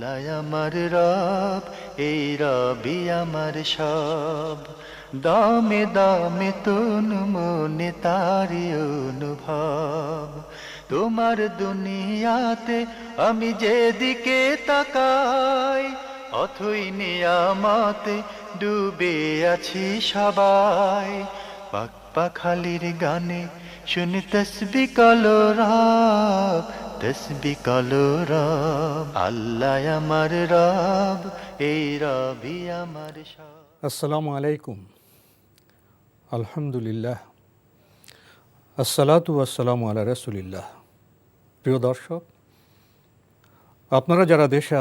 আল্লাহ আমার রব, এই রবি আমার সব। দামে দামে তন মনে তারি অনুভব। তোমার দুনিয়াতে আমি যেদিকে তাকাই, অথই নিয়ামতে ডুবে আছি সবাই। পাক পাখালির গানে শুনি তসবি কলো রব, তসবি কলো রব। আল্লাহ আমার রব, এই রবি আমার সব। আসসালামু আলাইকুম। আলহামদুলিল্লাহ, আসসালাতু ওয়াসসালামু আলা রাসূলিল্লাহ। প্রিয় দর্শক, আপনারা যারা দেশে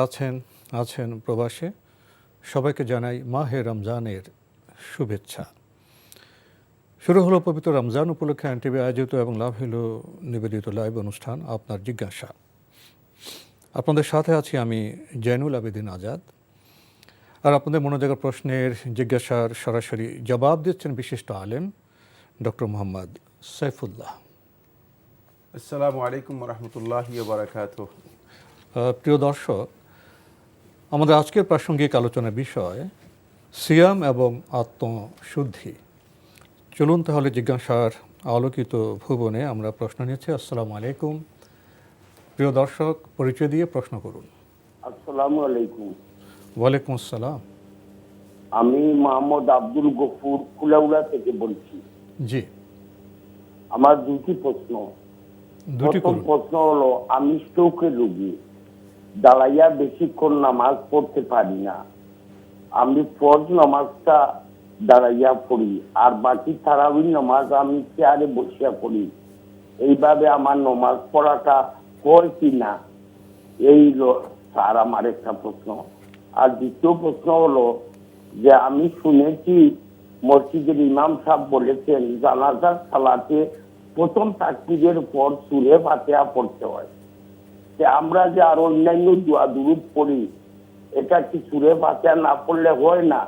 আছেন প্রবাসে, সবাইকে জানাই মাহে রমজানের শুভেচ্ছা। শুরু হলো পবিত্র রমজান উপলক্ষে এনটিভি আয়োজিত এবং লাভ হলো নিবেদিত লাইভ অনুষ্ঠান আপনার জিজ্ঞাসা। আপনাদের সাথে আছি আমি জয়নুল আবেদিন আজাদ। আর আপনাদের মনোযোগের প্রশ্নের জিজ্ঞাসার সরাসরি জবাব দিচ্ছেন বিশিষ্ট আলেম ডক্টর মোহাম্মদ সাইফুল্লাহ। আসসালামু আলাইকুম রহমতুল্লাহি ওয়া বারাকাতুহু। প্রিয় দর্শক, আমাদের আজকের প্রাসঙ্গিক আলোচনার বিষয় সিয়াম এবং আত্মশুদ্ধি। চলুন তাহলে জিজ্ঞাসার আলোকিত ভুবনে আমরা প্রশ্ন নিচ্ছি। আসসালামু আলাইকুম। প্রিয় দর্শক, পরিচয় দিয়ে প্রশ্ন করুন। আসসালামু আলাইকুম। ওয়ালাইকুম আসসালাম। আমি মোহাম্মদ আব্দুল গফুর কুলাউড়া থেকে বলছি। জি, আমার দুটি প্রশ্ন। দুটি প্রথম করুন। প্রশ্ন হলো, আমি স্ট্রোকের রোগী, দাঁড়াইয়া বেশিক্ষণ নামাজ পড়তে পারি না। আমি ফরজ নামাজটা দাঁড়াইয়া পড়ি, আর বাকি তারাবির নামাজ আমি চেয়ারে বসিয়া পড়ি। এইভাবে আমার নামাজ পড়াটা হয় কি না, এই স্যার আমার একটা প্রশ্ন। আর দ্বিতীয় প্রশ্ন হলো যে, আমি শুনেছি মসজিদের ইমাম সাহেব বলেছেন জানাজার সালাতে প্রথম তাকবীরের পর সূরা ফাতিহা পড়তে হয়। যে আমরা যে আর অন্যান্য দোয়া দুরূদ পড়ি, এটা কি সূরা ফাতিহা না পড়লে হয় না?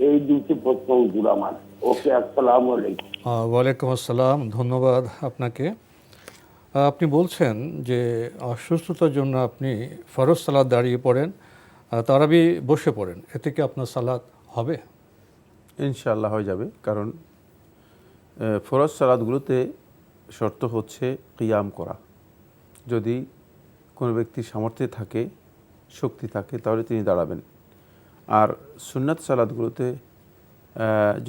এই দুটি প্রশ্ন হুজুর আমার। ওকে, আসসালামু আলাইকুম। ওয়ালাইকুম আসসালাম, ধন্যবাদ আপনাকে। আপনি বলছেন যে অসুস্থতার জন্য আপনি ফরজ সালাত দাঁড়িয়ে পড়েন, তারাবি বসে পড়েন, এতে কি আপনার সালাত হবে? ইনশাআল্লাহ হয়ে যাবে, কারণ ফরজ সালাতগুলোতে শর্ত হচ্ছে কিয়াম করা। যদি কোনো ব্যক্তির সামর্থ্যে থাকে, শক্তি থাকে, তাহলে তিনি দাঁড়াবেন। আর সুন্নাত সালাতগুলোতে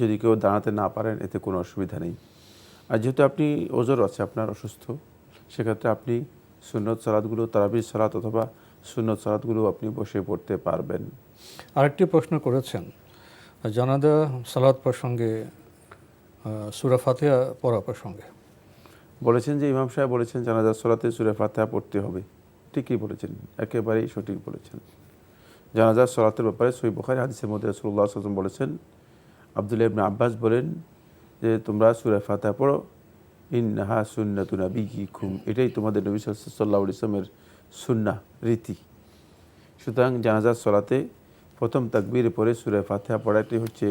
যদি কেউ দাঁড়াতে না পারেন, এতে কোনো অসুবিধা নেই। আর যেহেতু আপনি ওজর আছে, আপনার অসুস্থ, সেক্ষেত্রে আপনি সুন্নত সালাতগুলো, তারাবির সালাত অথবা সুন্নত সালাতগুলো আপনি বসে পড়তে পারবেন। আরেকটি প্রশ্ন করেছেন জানাজা সালাত প্রসঙ্গে, সূরা ফাতিহা পড়া প্রসঙ্গে। বলেছেন যে ইমাম সাহেব বলেছেন জানাজার সালাতে সূরা ফাতিহা পড়তে হবে। ঠিকই বলেছেন, একেবারেই সঠিক বলেছেন। জানাজার সালাতের ব্যাপারে সহিহ বুখারী হাদিসের মধ্যে রাসূলুল্লাহ সাল্লাল্লাহু আলাইহি ওয়াসাল্লাম বলেছেন, আব্দুল্লাহ ইবনে আব্বাস বলেন যে তোমরা সূরা ফাতিহা পড়ো, ইন্নাহা সুন্নাতু নাবিয়্যিকুম, এটাই তোমাদের নবী সাল্লাল্লাহু আলাইহি ওয়াসাল্লামের সুন্নাহ, রীতি। সুতরাং জানাজার সালাতে প্রথম তাকবীরের পরে সূরা ফাতিহা পড়াটি হচ্ছে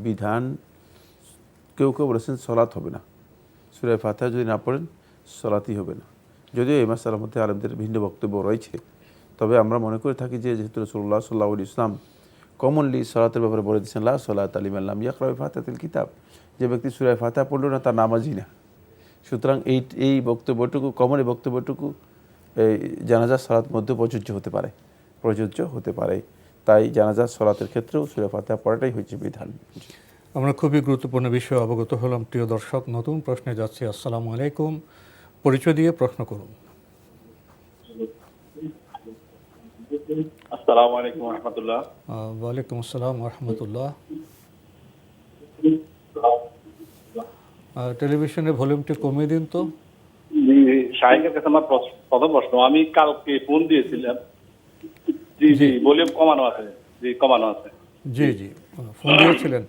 বিধান। কেউ কেউ বলেছেন সালাত হবে না, সূরা ফাতিহা যদি না পড়েন সালাতই হবে না। যদিও এই মাসআলার মধ্যে আলেমদের ভিন্ন বক্তব্য রয়েছে, তবে আমরা মনে করে থাকি যে যেহেতু রাসূলুল্লাহ সাল্লাল্লাহু আলাইহি ওয়াসাল্লাম কমনলি সালাতের ব্যাপারে বলে দিয়েছেন, লা সালাতা লিমান লাম ইয়াকরা বিফাতিহাতিল কিতাব, যে ব্যক্তি সূরা ফাতিহা পড়ল না তার নামাজই না। সুতরাং এই বক্তব্যটুকু, কমন এই বক্তব্যটুকু এই জানাজার সালাত মধ্যে প্রযোজ্য হতে পারে। তাই জানাজার সালাতের ক্ষেত্রেও সূরা ফাতিহা পড়াটাই হচ্ছে বিধান। আমরা খুবই গুরুত্বপূর্ণ বিষয়ে অবগত হলাম। প্রিয় দর্শক, নতুন প্রশ্নে যাচ্ছি। আসসালামু আলাইকুম। পরিচয় দিয়ে প্রশ্ন করুন। আসসালামু আলাইকুম ওয়া রাহমাতুল্লাহ। ওয়ালাইকুম আসসালাম ওয়া রাহমাতুল্লাহ। টেলিভিশনের ভলিউমটি কমিয়ে দিন তো। শাহেকের কাছে আমার প্রথম প্রশ্ন, আমি কালকে ফোন দিয়েছিলাম। জি, ভলিউম কমানো আছে। জি, ফোন দিয়েছিলেন।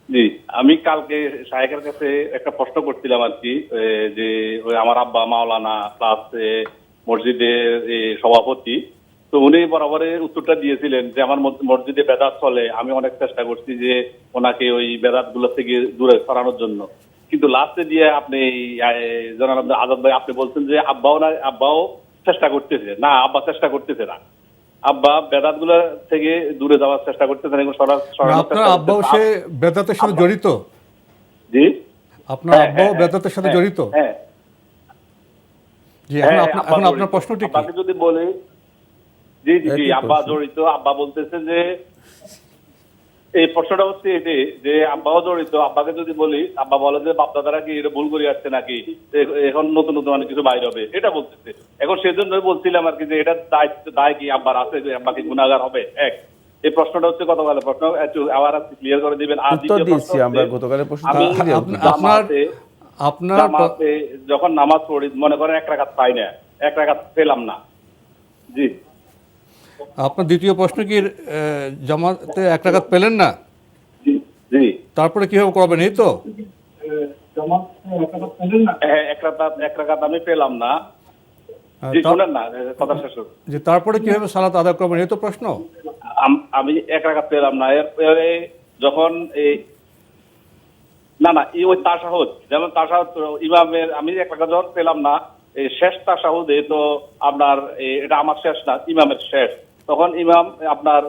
জি, আমি কালকে শাহেকের কাছে একটা প্রশ্ন করছিলাম আর কি, যে ওই আমার আব্বা মাওলানা প্লাস মসজিদের সভাপতি, তো উনি বরাবরের উত্তরটা দিয়েছিলেন যে আমার মসজিদে বেদাত চলে। আমি অনেক চেষ্টা করছি যে ওনাকে ওই বেদাত গুলো থেকে দূরে সরানোর জন্য, কিন্তু লাস্টে দিয়ে আপনি জনাব আজাদ ভাই আপনি বলছেন যে আব্বাও চেষ্টা করতেছে না, আব্বা চেষ্টা করতেছে না, আব্বা বেদাত গুলা থেকে দূরে যাওয়ার চেষ্টা করতেছেন এবং আপনার আব্বাও সে বেদাতের সাথে জড়িত? জি, আপনার আব্বাও বেদাতের সাথে জড়িত? হ্যাঁ। জি, এখন আপনার প্রশ্নটি কি? আব্বাকে যদি বলে, জি জি জি, আব্বা জড়িত। আব্বা বলতেছে যে এই প্রশ্নটা হচ্ছে এটি যে আব্বাও জড়িত। আব্বাকে যদি বলি, আব্বা বলে যে বাপদাদারা কি এটা ভুল করে আসছে নাকি, এখন নতুন নতুন অনেক কিছু বাইরে হবে, এটা বলতেছে। এখন সেজন্য বলছিলাম আর কি যে এটা দায় কি আব্বার আছে, আব্বাকে গুনাহগার হবে? এক, এই প্রশ্নটা হচ্ছে গতকালের প্রশ্ন, একটু আবার ক্লিয়ার করে দিবেন। আর উত্তর দিয়েছি আমরা গতকালের প্রশ্ন। আপনার যখন নামাজ পড়ি, মনে করেন 1 রাকাত পাই না, 1 রাকাত পেলাম না। জি, আপনার দ্বিতীয় প্রশ্ন কি জামাতে 1 রাকাত পেলেন না, জি, তারপরে কিভাবে করবেন, এই তো? হ্যাঁ, 1 রাকাত আমি পেলাম না। জি, শুনেন না, কথা শেষ হোক। যে তারপরে কিভাবে সালাত আদায় করবেন, এই তো প্রশ্ন। আমি 1 রাকাত পেলাম না, এরপরে যখন এই না না ওই তাশাহুদ, যেমন তাশাহুদ ইমামের আমি 1 রাকাত যখন পেলাম না, এই শেষ তাশাহুদে তো আপনার এটা আমার শেষ না, ইমামের শেষ, তখন ইমাম আপনার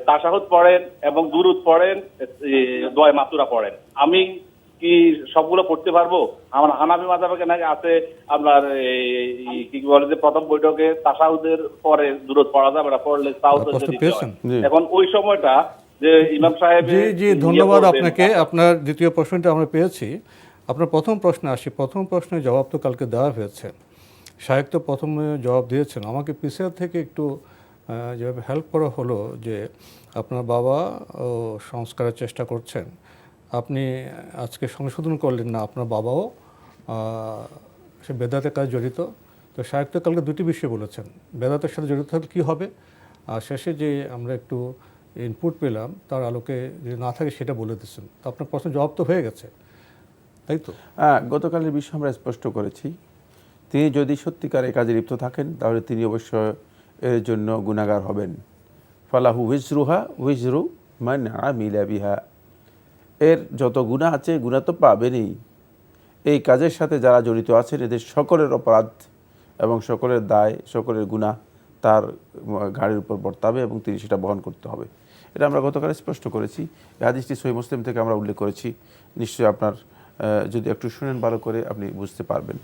তাশাহুদ পড়েন এবং দুরুদ পড়েন, দোয়া মাসুরা পড়েন। আমি কি সবগুলো পড়তে পারবো? আমার হানাফি মাযহাবে নাকি আছে আপনার কি বলে যে প্রথম বৈঠকে তাশাহুদের পরে দুরুদ পড়া যাবে না, পড়লে তাওয়াজ্জুহ দিতে হয়। এখন ওই সময়টা যে ইমাম সাহেব। জি জি, ধন্যবাদ আপনাকে। আপনার দ্বিতীয় প্রশ্নটা আমরা পেয়েছি। আপনার প্রথম প্রশ্নে আসি। প্রথম প্রশ্নের জবাব তো কালকে দেওয়া হয়েছে, শায়েখ তো প্রথমে জবাব দিয়েছেন। আমাকে পিছিয়ে থেকে একটু যেভাবে হেল্প করা হলো যে আপনার বাবা ও সংস্কারের চেষ্টা করছেন, আপনি আজকে সংশোধন করলেন না, আপনার বাবাও সে বেদাতের কাজ জড়িত। তো শায়েখ তো কালকে দুটি বিষয় বলেছেন, বেদাতের সাথে জড়িত থাকলে কী হবে, আর শেষে যে আমরা একটু ইনপুট পেলাম তার আলোকে যদি না থাকে সেটা বলে দিচ্ছেন। তো আপনার প্রশ্নের জবাব তো হয়ে গেছে, তাই তো? হ্যাঁ, গতকালের বিষয় আমরা স্পষ্ট করেছি, তিনি যদি সত্যিকার এই কাজে লিপ্ত থাকেন তাহলে তিনি অবশ্য এর জন্য গুনাহগার হবেন। ফালাহু উইজরুহা উইজরু মান আমিলা বিহা, এর যত গুনাহ আছে গুনাহ তো পাবেনই। এই কাজের সাথে যারা জড়িত আছেন এদের সকলের অপরাধ এবং সকলের দায়, সকলের গুনাহ তার ঘাড়ের উপর বর্তাবে এবং তিনি সেটা বহন করতে হবে। এটা আমরা গতকাল স্পষ্ট করেছি। এই হাদিসটি সহিহ মুসলিম থেকে আমরা উল্লেখ করেছি। নিশ্চয়ই আপনার যদি একটু শুনেন ভালো করে আপনি বুঝতে পারবেন।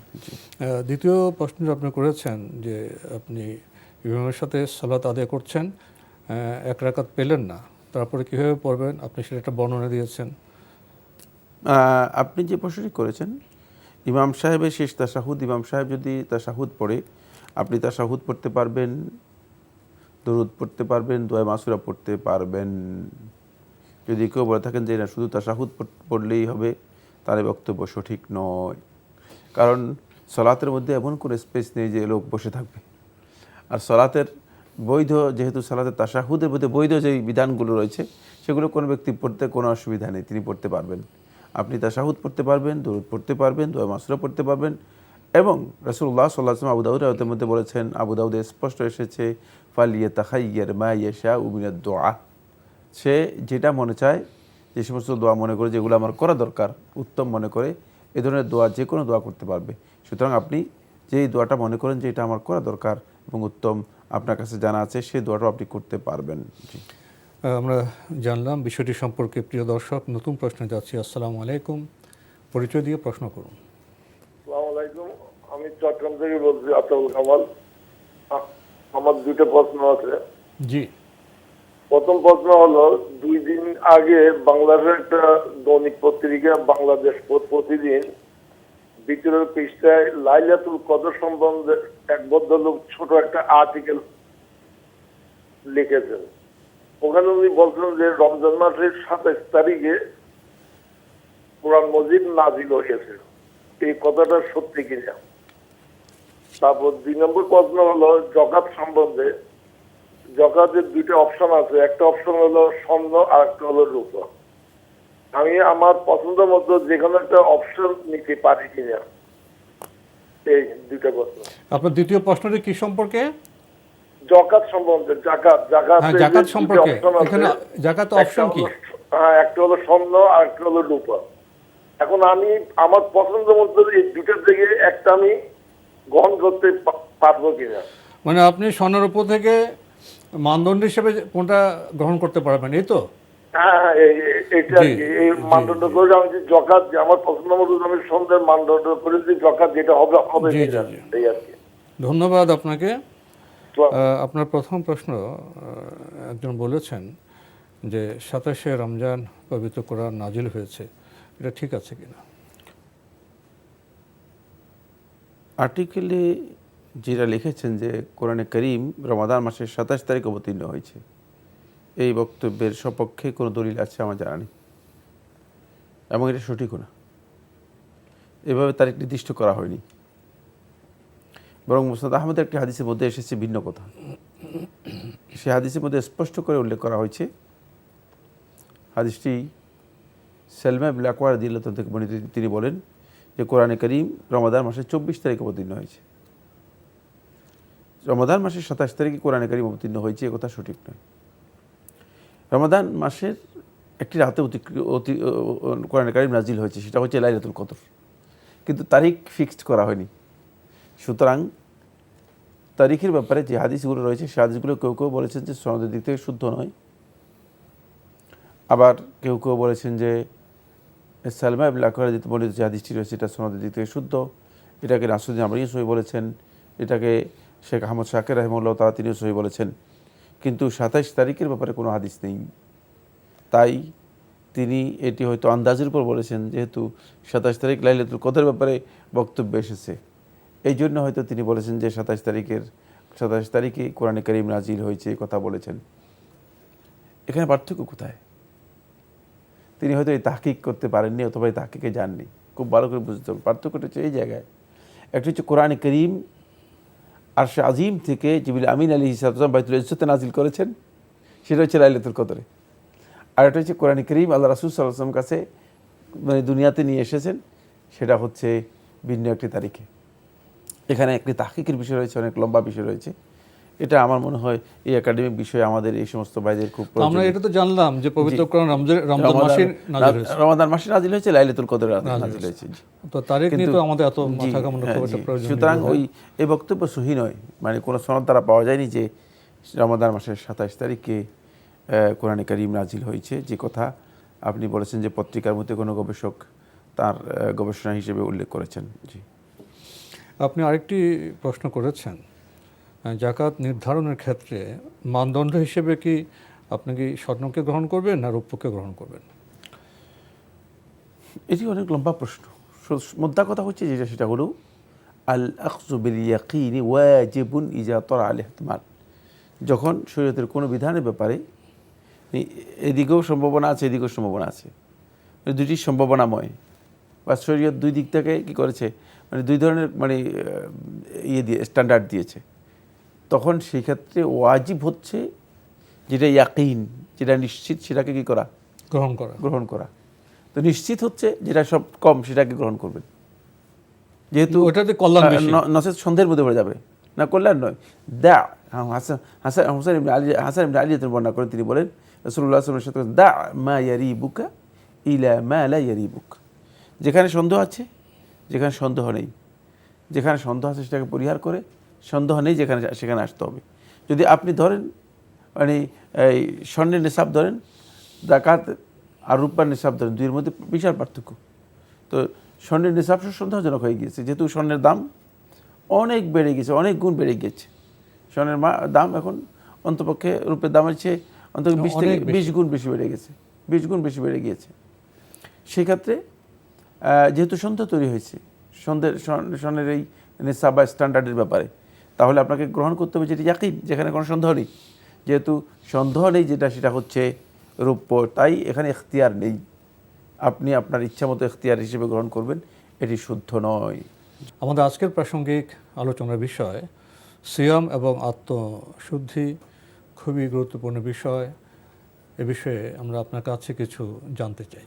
দ্বিতীয় প্রশ্ন আপনি করেছেন যে আপনি ইমামের সাথে সালাত আদায় করছেন, 1 রাকাত পেলেন না, তারপরে কীভাবে পড়বেন, আপনি সেটা একটা বর্ণনা দিয়েছেন। আপনি যে প্রশ্নটি করেছেন, ইমাম সাহেবের শেষ তাশাহুদ, ইমাম সাহেব যদি তাশাহুদ পড়ে, আপনি তাশাহুদ পড়তে পারবেন, দরুদ পড়তে পারবেন, দোয়া মাসুরা পড়তে পারবেন। যদি কেউ বলে থাকেন যে না শুধু তাশাহুদ পড়লেই হবে, তার বক্তব্য সঠিক নয়। কারণ সলাতের মধ্যে এমন কোনো স্পেস নেই যে লোক বসে থাকবে। আর সলাতের বৈধ, যেহেতু সলাতের তাশাহুদের মধ্যে বৈধ যেই বিধানগুলো রয়েছে সেগুলো কোনো ব্যক্তি পড়তে কোনো অসুবিধা নেই, তিনি পড়তে পারবেন। আপনি তাশাহুদ পড়তে পারবেন, দরুদ পড়তে পারবেন, দোয়া মাসুরা পড়তে পারবেন। এবং রাসূলুল্লাহ সাল্লাল্লাহু আলাইহি ওয়াসাল্লাম আবু দাউদের রাওয়ায়াতের মধ্যে বলেছেন, আবু দাউদে স্পষ্ট এসেছে, ফালিয়াতাখাইয়ার মা ইয়াশাউ মিনাদ দুআ, সে যেটা মনে চায়, যে সমস্ত দোয়া মনে করে যেগুলো আমার করা দরকার, উত্তম মনে করে, এ ধরনের দোয়া যে কোনো দোয়া করতে পারবে। সুতরাং আপনি যেই দোয়াটা মনে করেন যে এটা আমার করা দরকার এবং উত্তম, আপনার কাছে জানা আছে, সেই দোয়াটাও আপনি করতে পারবেন। আমরা জানলাম বিষয়টি সম্পর্কে। প্রিয় দর্শক, নতুন প্রশ্নে যাচ্ছি। আসসালামু আলাইকুম, পরিচয় দিয়ে প্রশ্ন করুন। আসসালামু আলাইকুম, আমি চট্টগ্রাম থেকে বলছি, আতাউল কামাল। আমার 2টা প্রশ্ন আছে। জি। প্রথম প্রশ্ন হলো, 2 দিন আগে বাংলাদেশের একটা দৈনিক পত্রিকা বাংলাদেশ প্রতিদিন ভিতরের পৃষ্ঠায় লাইলাতুল কদর সম্বন্ধে এক ভদ্রলোক ছোট একটা আর্টিকেল লিখেছেন। ওখানে উনি বলছেন যে রমজান মাসের 27 তারিখে কোরআন মজিদ নাজিল হয়েছে। এই কথাটা সত্যি কিনা? তারপর 2 নম্বর প্রশ্ন হলো যাকাত সম্বন্ধে। যাকাতের 2টা অপশন আছে, একটা অপশন হলো স্বর্ণ আর একটা হলো রূপা। আমি আমার পছন্দ মতো যে কোনো একটা অপশন নিতে পারি কিনা, এই 2টা প্রশ্ন। আপনার দ্বিতীয় প্রশ্নটি কি সম্পর্কে? যাকাত সম্বন্ধে। যাকাত সম্পর্কে। এখানে যাকাত অপশন কি? একটা হলো স্বর্ণ আর একটা হলো রূপা। এখন আমি আমার পছন্দ মতো এই 2টার থেকে একটা আমি গ্রহণ করতে পারবো কিনা। মানে আপনি স্বর্ণের উপর থেকে মানদণ্ড হিসেবে কোনটা গ্রহণ করতে পারবেন, এই তো? হ্যাঁ হ্যাঁ, এটা আর জি, কি এই জি, মানদণ্ড জি। করে আমি যে জকাত, যে আমার প্রশ্ন মতো আমি সন্ধ্যের মানদণ্ড করে যে জকাত যেটা হবে হবে জি, কিনা, জি, জি। এই আর কি। ধন্যবাদ আপনাকে। তো আপনার প্রথম প্রশ্ন, একজন বলেছেন যে 27শে রমজান পবিত্র কোরআন নাজিল হয়েছে, এটা ঠিক আছে কিনা? আর্টিকেলে যেটা লিখেছেন যে কোরআনে করিম রমাদান মাসের 27 তারিখ অবতীর্ণ হয়েছে, এই বক্তব্যের সপক্ষে কোনো দলিল আছে আমার জানা নেই, এবং এটা সঠিকও না। এভাবে তারিখ নির্দিষ্ট করা হয়নি, বরং মুসনাদ আহমদের একটি হাদিসের মধ্যে এসেছে ভিন্ন কথা। সেই হাদিসের মধ্যে স্পষ্ট করে উল্লেখ করা হয়েছে, হাদিসটি সালমা ইবনে আকওয়া রাদিয়াল্লাহু তাআলা থেকে বর্ণিত। তিনি বলেন যে কোরআনে করিম রমাদান মাসের 24 তারিখ অবতীর্ণ হয়েছে। রমাদান মাসের 27 তারিখে কোরআনে করিম অবতীর্ণ হয়েছে, এ কথা সঠিক নয়। রমাদান মাসের একটি রাতে কোরআনে কারীম নাজিল হয়েছে, সেটা হচ্ছে লাইলাতুল কদর, কিন্তু তারিখ ফিক্সড করা হয়নি। সুতরাং তারিখের ব্যাপারে যে হাদিসগুলো রয়েছে, সে হাদিসগুলো কেউ কেউ বলেছেন যে সনদের দিক থেকে শুদ্ধ নয়, আবার কেউ কেউ বলেছেন যে সালমা ইবনে আকওয়া রাদিয়াল্লাহু বর্ণিত যে হাদিসটি রয়েছে এটা সনদের দিক থেকে শুদ্ধ। এটাকে নাসরুদ্দিন আমরিও সহি বলেছেন, এটাকে শেখ আহমদ শাকির রাহিমাহুল্লাহ তাআলা তিনিও সহি বলেছেন, কিন্তু 27 তারিখের ব্যাপারে কোনো হাদিস নেই। তাই তিনি এটি হয়তো আন্দাজের উপর বলেছেন, যেহেতু 27 তারিখ লাইলাতুল কদরের ব্যাপারে বক্তব্য এসেছে, এই জন্য হয়তো তিনি বলেছেন যে 27 তারিখে কোরআনে কারীম নাজিল হয়েছে, এই কথা বলেছেন। এখানে পার্থক্য কোথায়? তিনি হয়তো এই তাহকিক করতে পারেননি, অথবা এই তাহকিকে জাননি। খুব ভালো করে বুঝতে হবে পার্থক্যটা হচ্ছে এই জায়গায়। একটা হচ্ছে কোরআনে কারীম আরশে আজিম থেকে জিবরিল আমিন আলাইহিস সালাম বাইতুল ইজ্জতে নাজিল করেছেন, সেটা হচ্ছে লাইলাতুল কদরে। আর এটা হচ্ছে কোরআনে কারীম আল্লাহ রাসূল সাল্লাল্লাহু আলাইহি ওয়াসাল্লাম কাছে মানে দুনিয়াতে নিয়ে এসেছেন, সেটা হচ্ছে ভিন্ন একটি তারিখে। এখানে একটি তাহকিকের বিষয় রয়েছে, অনেক লম্বা বিষয় রয়েছে। এটা আমার মনে হয় এই একাডেমিক বিষয়ে আমাদের এই সমস্ত ভাইদের খুব প্রয়োজন। আমরা এটা তো জানলাম যে পবিত্র কোরআন রমজান মাসে নাজিল হয়েছে, রমাদান মাসে নাজিল হয়েছে, লাইলাতুল কদরে নাজিল হয়েছে। তো তারিখ নিয়ে তো আমাদের এত জি, মাথা কামানো হ্যাঁ, খুব একটা জি। প্রয়োজন নেই। সুতরাং ওই এই বক্তব্য সহি নয়, মানে কোনো সনদ দ্বারা পাওয়া যায়নি যে রমাদান মাসের 27 তারিখে কোরআনে কারীম নাজিল হয়েছে, যে কথা আপনি বলেছেন যে পত্রিকার মধ্যে কোনো গবেষক তার গবেষণা হিসেবে উল্লেখ করেছেন। জি, আপনি আরেকটি প্রশ্ন করেছেন, জাকাত নির্ধারণের ক্ষেত্রে মানদণ্ড হিসেবে কি আপনি কি স্বর্ণকে গ্রহণ করবেন না রৌপ্যকে গ্রহণ করবেন? এটি অনেক লম্বা প্রশ্ন। মোদ্দা কথা হচ্ছে যেটা, সেটা হলো আল আখযু বিল ইয়াকিনি ওয়াজিবুন ইজা তারা আল ইহতিমাল। যখন শরীয়তের কোনো বিধানের ব্যাপারে এদিকেও সম্ভাবনা আছে, এদিকেও সম্ভাবনা আছে, দুটি সম্ভাবনাময়, বা শরীয়ত দুই দিক থেকে কী করেছে, মানে দুই ধরনের মানে দিয়ে স্ট্যান্ডার্ড দিয়েছে, তখন সেই ক্ষেত্রে ওয়াজিব হচ্ছে যেটা ইয়াকিন, যেটা নিশ্চিত, সেটাকে কী করা, গ্রহণ করা। তো নিশ্চিত হচ্ছে যেটা সব কম, সেটাকে গ্রহণ করবেন, যেহেতু ওটাতে কল্যাণ বেশি। নচেত সন্দেহের মধ্যে পড়ে যাবে, না কল্যাণ নয়। দা হাসান ইবনে আলী বর্ণনা করেন, তিনি বলেন রাসূলুল্লাহ সাল্লাল্লাহু আলাইহি ওয়াসাল্লাম, দা মা ইয়ারিবুকা ইলা মা লা ইয়ারিবুক। যেখানে সন্দেহ আছে, যেখানে সন্দেহ নেই, যেখানে সন্দেহ আছে সেটাকে পরিহার করে, সন্দেহ নেই যেখানে, সেখানে আসতে হবে। যদি আপনি ধরেন মানে এই স্বর্ণের নেশাব ধরেন, জাকাত আর রূপার নেশাব ধরেন, দুইয়ের মধ্যে বিশাল পার্থক্য। তো স্বর্ণের নেশাব সন্দেহজনক হয়ে গিয়েছে, যেহেতু স্বর্ণের দাম অনেক বেড়ে গেছে, অনেক গুণ বেড়ে গিয়েছে। স্বর্ণের দাম এখন অন্তপক্ষে রূপের দামের চেয়ে অন্তত 20 থেকে 20 গুণ বেশি বেড়ে গেছে, 20 গুণ বেশি বেড়ে গিয়েছে। সেক্ষেত্রে যেহেতু সন্দেহ তৈরি হয়েছে স্বর্ণের এই নেশাব বা স্ট্যান্ডার্ডের ব্যাপারে, তাহলে আপনাকে গ্রহণ করতে হবে যেটি ইয়াকিন, যেখানে কোনো সন্দেহ নেই। যেহেতু সন্দেহ নেই যেটা, সেটা হচ্ছে রৌপ্য, তাই এখানে এখতিয়ার নেই, আপনি আপনার ইচ্ছা মতো এখতিয়ার হিসেবে গ্রহণ করবেন, এটি শুদ্ধ নয়। আমাদের আজকের প্রাসঙ্গিক আলোচনার বিষয় সিয়াম এবং আত্মশুদ্ধি, খুবই গুরুত্বপূর্ণ বিষয়। এ বিষয়ে আমরা আপনার কাছে কিছু জানতে চাই।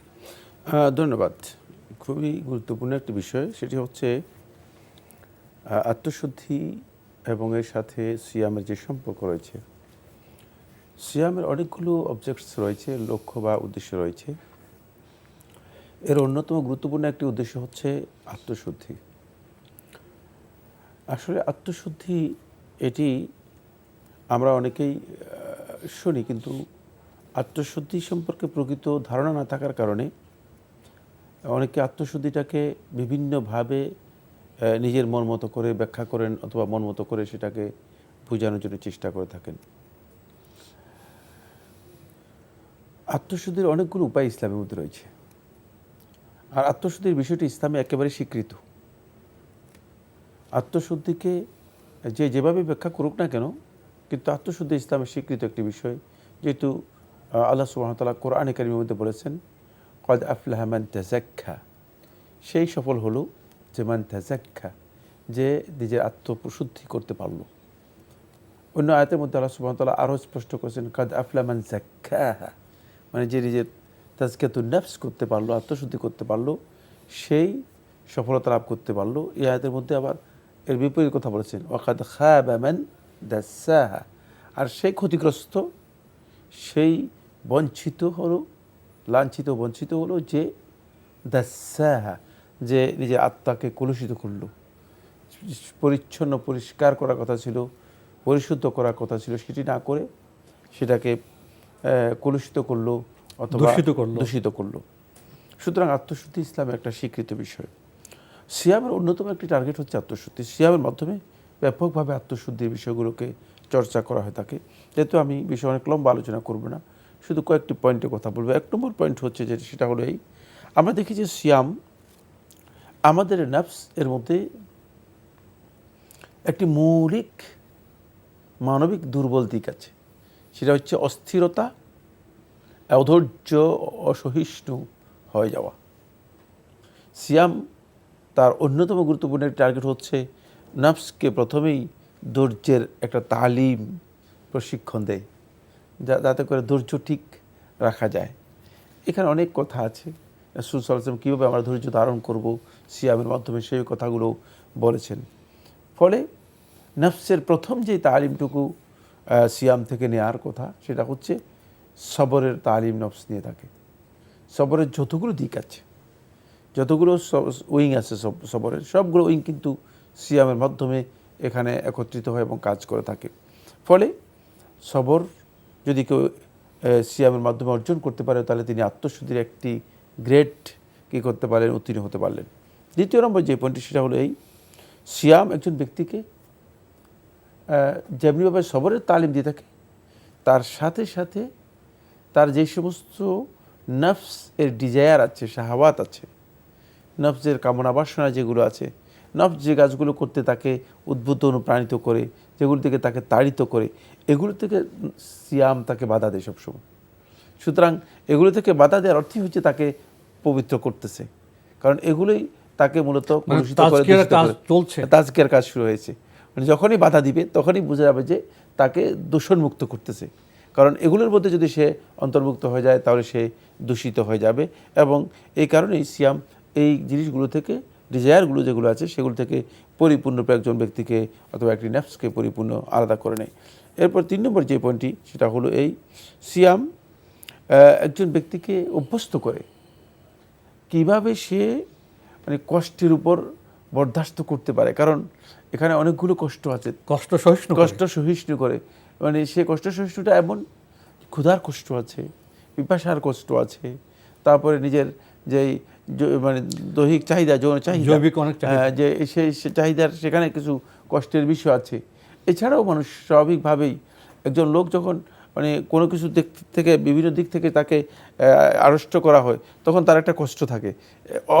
ধন্যবাদ। খুবই গুরুত্বপূর্ণ একটি বিষয়, সেটি হচ্ছে আত্মশুদ্ধি এবং এর সাথে সিয়ামের যে সম্পর্ক রয়েছে। সিয়ামের অনেকগুলো অবজেক্টস রয়েছে, লক্ষ্য বা উদ্দেশ্য রয়েছে। এর অন্যতম গুরুত্বপূর্ণ একটি উদ্দেশ্য হচ্ছে আত্মশুদ্ধি। আসলে আত্মশুদ্ধি এটি আমরা অনেকেই শুনি, কিন্তু আত্মশুদ্ধি সম্পর্কে প্রকৃত ধারণা না থাকার কারণে অনেকে আত্মশুদ্ধিটাকে বিভিন্নভাবে নিজের মন মতো করে ব্যাখ্যা করেন অথবা মন মতো করে সেটাকে বোঝানোর জন্য চেষ্টা করে থাকেন। আত্মশুদ্ধির অনেকগুলো উপায় ইসলামের মধ্যে রয়েছে, আর আত্মশুদ্ধির বিষয়টি ইসলামে একেবারে স্বীকৃত। আত্মশুদ্ধিকে যে যেভাবে ব্যাখ্যা করুক না কেন, কিন্তু আত্মশুদ্ধি ইসলামের স্বীকৃত একটি বিষয়। যেহেতু আল্লাহ সুবহানাহু ওয়া তাআলা কোরআনে কারীমের মধ্যে বলেছেন, ক্বাদ আফলাহা মান তাযাক্কা, সেই সফল হলো যে মান তাযাক্কা, যে নিজের আত্মশুদ্ধি করতে পারলো। অন্য আয়াতের মধ্যে আল্লাহ সুবহানাহু ওয়া তাআলা আরও স্পষ্ট করেছেন, ক্বাদ আফলাহা মান যাক্কাহা, মানে যে নিজের তাজকিয়াতুন নফস করতে পারলো, আত্মশুদ্ধি করতে পারলো, সেই সফলতা লাভ করতে পারলো। এই আয়াতের মধ্যে আবার এর বিপরীত কথা বলেছেন, ওয়াকাদ খাবা মান দাসাহা, আর সেই ক্ষতিগ্রস্ত, সেই বঞ্চিত হলো, লাঞ্ছিত বঞ্চিত হলো যে দাসাহা, যে নিজের আত্মাকে কলুষিত করলো। পরিচ্ছন্ন পরিষ্কার করার কথা ছিল, পরিশুদ্ধ করার কথা ছিল, সেটি না করে সেটাকে কলুষিত করলো অথবা দূষিত করলো। সুতরাং আত্মশুদ্ধি ইসলামের একটা স্বীকৃত বিষয়। সিয়ামের অন্যতম একটি টার্গেট হচ্ছে আত্মশুদ্ধি। সিয়ামের মাধ্যমে ব্যাপকভাবে আত্মশুদ্ধির বিষয়গুলোকে চর্চা করা হয় থাকে। যেহেতু আমি বিষয়ে অনেক লম্বা আলোচনা করব না, শুধু কয়েকটি পয়েন্টে কথা বলবো। 1 নম্বর পয়েন্ট হচ্ছে যে সেটা হলো এই, আমরা দেখি যে সিয়াম আমাদের নফস এর মধ্যে একটি মৌলিক মানবিক দুর্বল দিক আছে, সেটা হচ্ছে অস্থিরতা, অধৈর্য, অসহিষ্ণু হয়ে যাওয়া। সিয়াম তার অন্যতম গুরুত্বপূর্ণ একটি টার্গেট হচ্ছে নফসকে প্রথমেই ধৈর্যের একটা তালিম প্রশিক্ষণ দেয়, যাতে করে ধৈর্য ঠিক রাখা যায়। এখানে অনেক কথা আছে, রাসূল সাল্লাল্লাহু আলাইহি ওয়াসাল্লাম কীভাবে আমরা ধৈর্য ধারণ করব সিয়ামের মাধ্যমে সেই কথাগুলো বলেছেন। ফলে নফসের প্রথম যে তালিমটুকু সিয়াম থেকে নেওয়ার কথা, সেটা হচ্ছে সবরের তালিম নফস নিয়ে থাকে। সবরের যতগুলো দিক আছে, যতগুলো উইং আছে সবরের, সবগুলো উইং কিন্তু সিয়ামের মাধ্যমে এখানে একত্রিত হয় এবং কাজ করে থাকে। ফলে সবর যদি কেউ সিয়ামের মাধ্যমে অর্জন করতে পারে, তাহলে তিনি আত্মশুদ্ধির একটি গ্রেড কী করতে পারলেন, উত্তীর্ণ হতে পারলেন। দ্বিতীয় নম্বর যে পয়েন্টটি, সেটা হলো এই, সিয়াম একজন ব্যক্তিকে যেমনিভাবে সবরের তালিম দিয়ে থাকে, তার সাথে সাথে তার যে সমস্ত নফস এর ডিজায়ার আছে, শাহাওয়াত আছে, নফসের কামনা বাসনা যেগুলো আছে, নফস যে কাজগুলো করতে তাকে উদ্বুদ্ধ অনুপ্রাণিত করে, যেগুলো থেকে তাকে তাড়িত করে, এগুলো থেকে সিয়াম তাকে বাধা দেয় সবসময়। সুতরাং এগুলো থেকে বাধা দেওয়ার অর্থই হচ্ছে তাকে পবিত্র করতেছে, কারণ এগুলোই তাকে মূলত কলুষিত করে, তাজকিয়ার কাজ শুরু হয়েছে। মানে যখনই বাধা দিবে তখনই বোঝা যাবে যে তাকে দূষণমুক্ত করতেছে, কারণ এগুলোর মধ্যে যদি সে অন্তর্ভুক্ত হয়ে যায় তাহলে সে দূষিত হয়ে যাবে। এবং এই কারণেই সিয়াম এই জিনিসগুলো থেকে, ডিজায়ারগুলো যেগুলো আছে সেগুলো থেকে পরিপূর্ণরূপে একজন ব্যক্তিকে অথবা একটি নফসকে পরিপূর্ণ আলাদা করে নেয়। এরপর 3 নম্বর যে পয়েন্টটি, সেটা হলো এই, সিয়াম একজন ব্যক্তিকে অভ্যস্ত করে কিভাবে সে মানে কষ্টের উপর বরদাস্ত করতে পারে, কারণ এখানে অনেকগুলো কষ্ট আছে, কষ্ট সহিষ্ণু করে। মানে সে কষ্ট সহিষ্ণুটা এমন, ক্ষুধার কষ্ট আছে, পিপাসার কষ্ট আছে, তারপরে নিজের যেই মানে দৈহিক চাহিদা, যৌন চাহিদা, যে সেই চাহিদার সেখানে কিছু কষ্টের বিষয় আছে। এছাড়াও মানুষ স্বাভাবিকভাবেই, একজন লোক যখন মানে কোনো কিছু দিক থেকে, বিভিন্ন দিক থেকে তাকে আড়ষ্ট করা হয়, তখন তার একটা কষ্ট থাকে।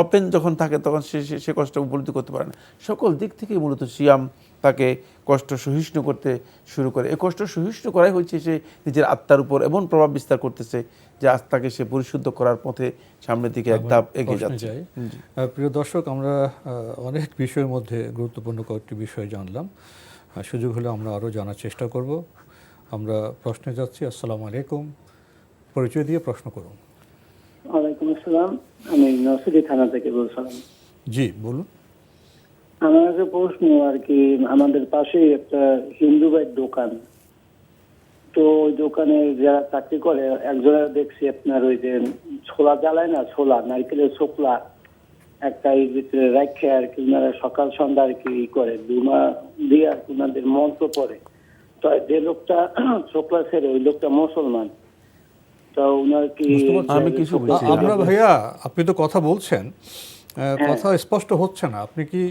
ওপেন যখন থাকে তখন সে কষ্ট উপলব্ধি করতে পারে না। সকল দিক থেকে মূলত সিয়াম তাকে কষ্ট সহিষ্ণু করতে শুরু করে। এই কষ্ট সহিষ্ণু করাই হচ্ছে সে নিজের আত্মার উপর এমন প্রভাব বিস্তার করতেছে যে আত্মাকে সে পরিশুদ্ধ করার পথে সামনের দিকে এক ধাপ এগিয়ে যাচ্ছে। প্রিয় দর্শক, আমরা অনেক বিষয়ের মধ্যে গুরুত্বপূর্ণ কয়েকটি বিষয় জানলাম। সুযোগ হলে আমরা আরও জানার চেষ্টা করব। আমরা প্রশ্নে যাচ্ছি। আসসালামু আলাইকুম, পরিচয় দিয়ে প্রশ্ন করুন। ওয়ালাইকুম আসসালাম, আমি নরসিংদী থানা থেকে বলছিলাম। জি বলুন। আমার একটা প্রশ্ন আর কি, আমাদের পাশে একটা হিন্দু ভাইয়ের দোকান, তো ওই দোকানে যারা চাকরি করে একজনের দেখছি আপনার ওই যে ছোলা জ্বালায় না, ছোলা নারকেলের ছোকলা, একটা এর ভিতরে রাখে আর কি ওনারা সকাল সন্ধ্যা আর কি করে দুমা দিয়ে আর কি ওনাদের মন্ত্র পড়ে। তো যে লোকটা ছোকলা ছেড়ে ওই লোকটা মুসলমান, তো ওনার কি বুঝতে পারছি। আমি কিছু বুঝছি না। আপনার ভাইয়া আপনি তো কথা বলছেন, কথা স্পষ্ট হচ্ছে না। আপনি কি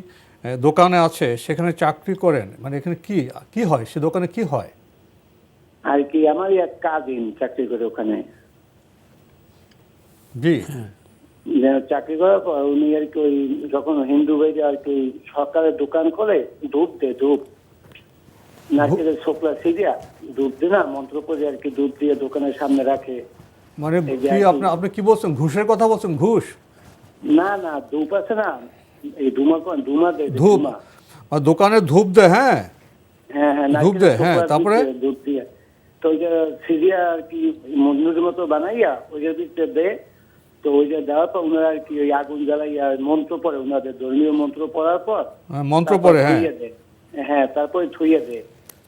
দোকানে আছে, সেখানে চাকরি করেন, মানে এখানে কি কি হয়, সে দোকানে কি হয়? আর কি আমারই এক কাজিন চাকরি করে ওখানে। জি, চাকরি করার পর উনি আর কি ওই যখন হিন্দু ভাইরা আর কি সকালে দোকান করে ধূপ দেয়, ধূপ নারকেলের ছোকলা ছিঁড়িয়া ধূপ দিয়ে না মন্ত্র করে আর কি ধূপ দিয়ে দোকানের সামনে রাখে। মানে এই যে কি আর কি- আপনি কি বলছেন, ঘুষের কথা বলছেন? ঘুষ? না না, ধূপ আছে না, এই ধুমা দেয়, ধূপ? ধুমা। আর দোকানে ধূপ দেয়? হ্যাঁ, হ্যাঁ হ্যাঁ, ধূপ নারকেলের দেয়, হ্যাঁ, ছোকলা তারপরে? ধূপ দিয়ে তো ওই যে সিরিয়া আর কি মন্দিরের মতো বানাইয়া ওই যে ভিতরে দেয়। তো ওই যে দেওয়ার পর ওনারা আর কি ওই আগুন জ্বালাইয়া মন্ত্র পড়ে, ওনাদের ধর্মীয় মন্ত্র পড়ার পর মন্ত্র তারপর পড়ে, হ্যাঁ। থুইয়ে দেয়। হ্যাঁ, তারপরে থুইয়ে দেয়।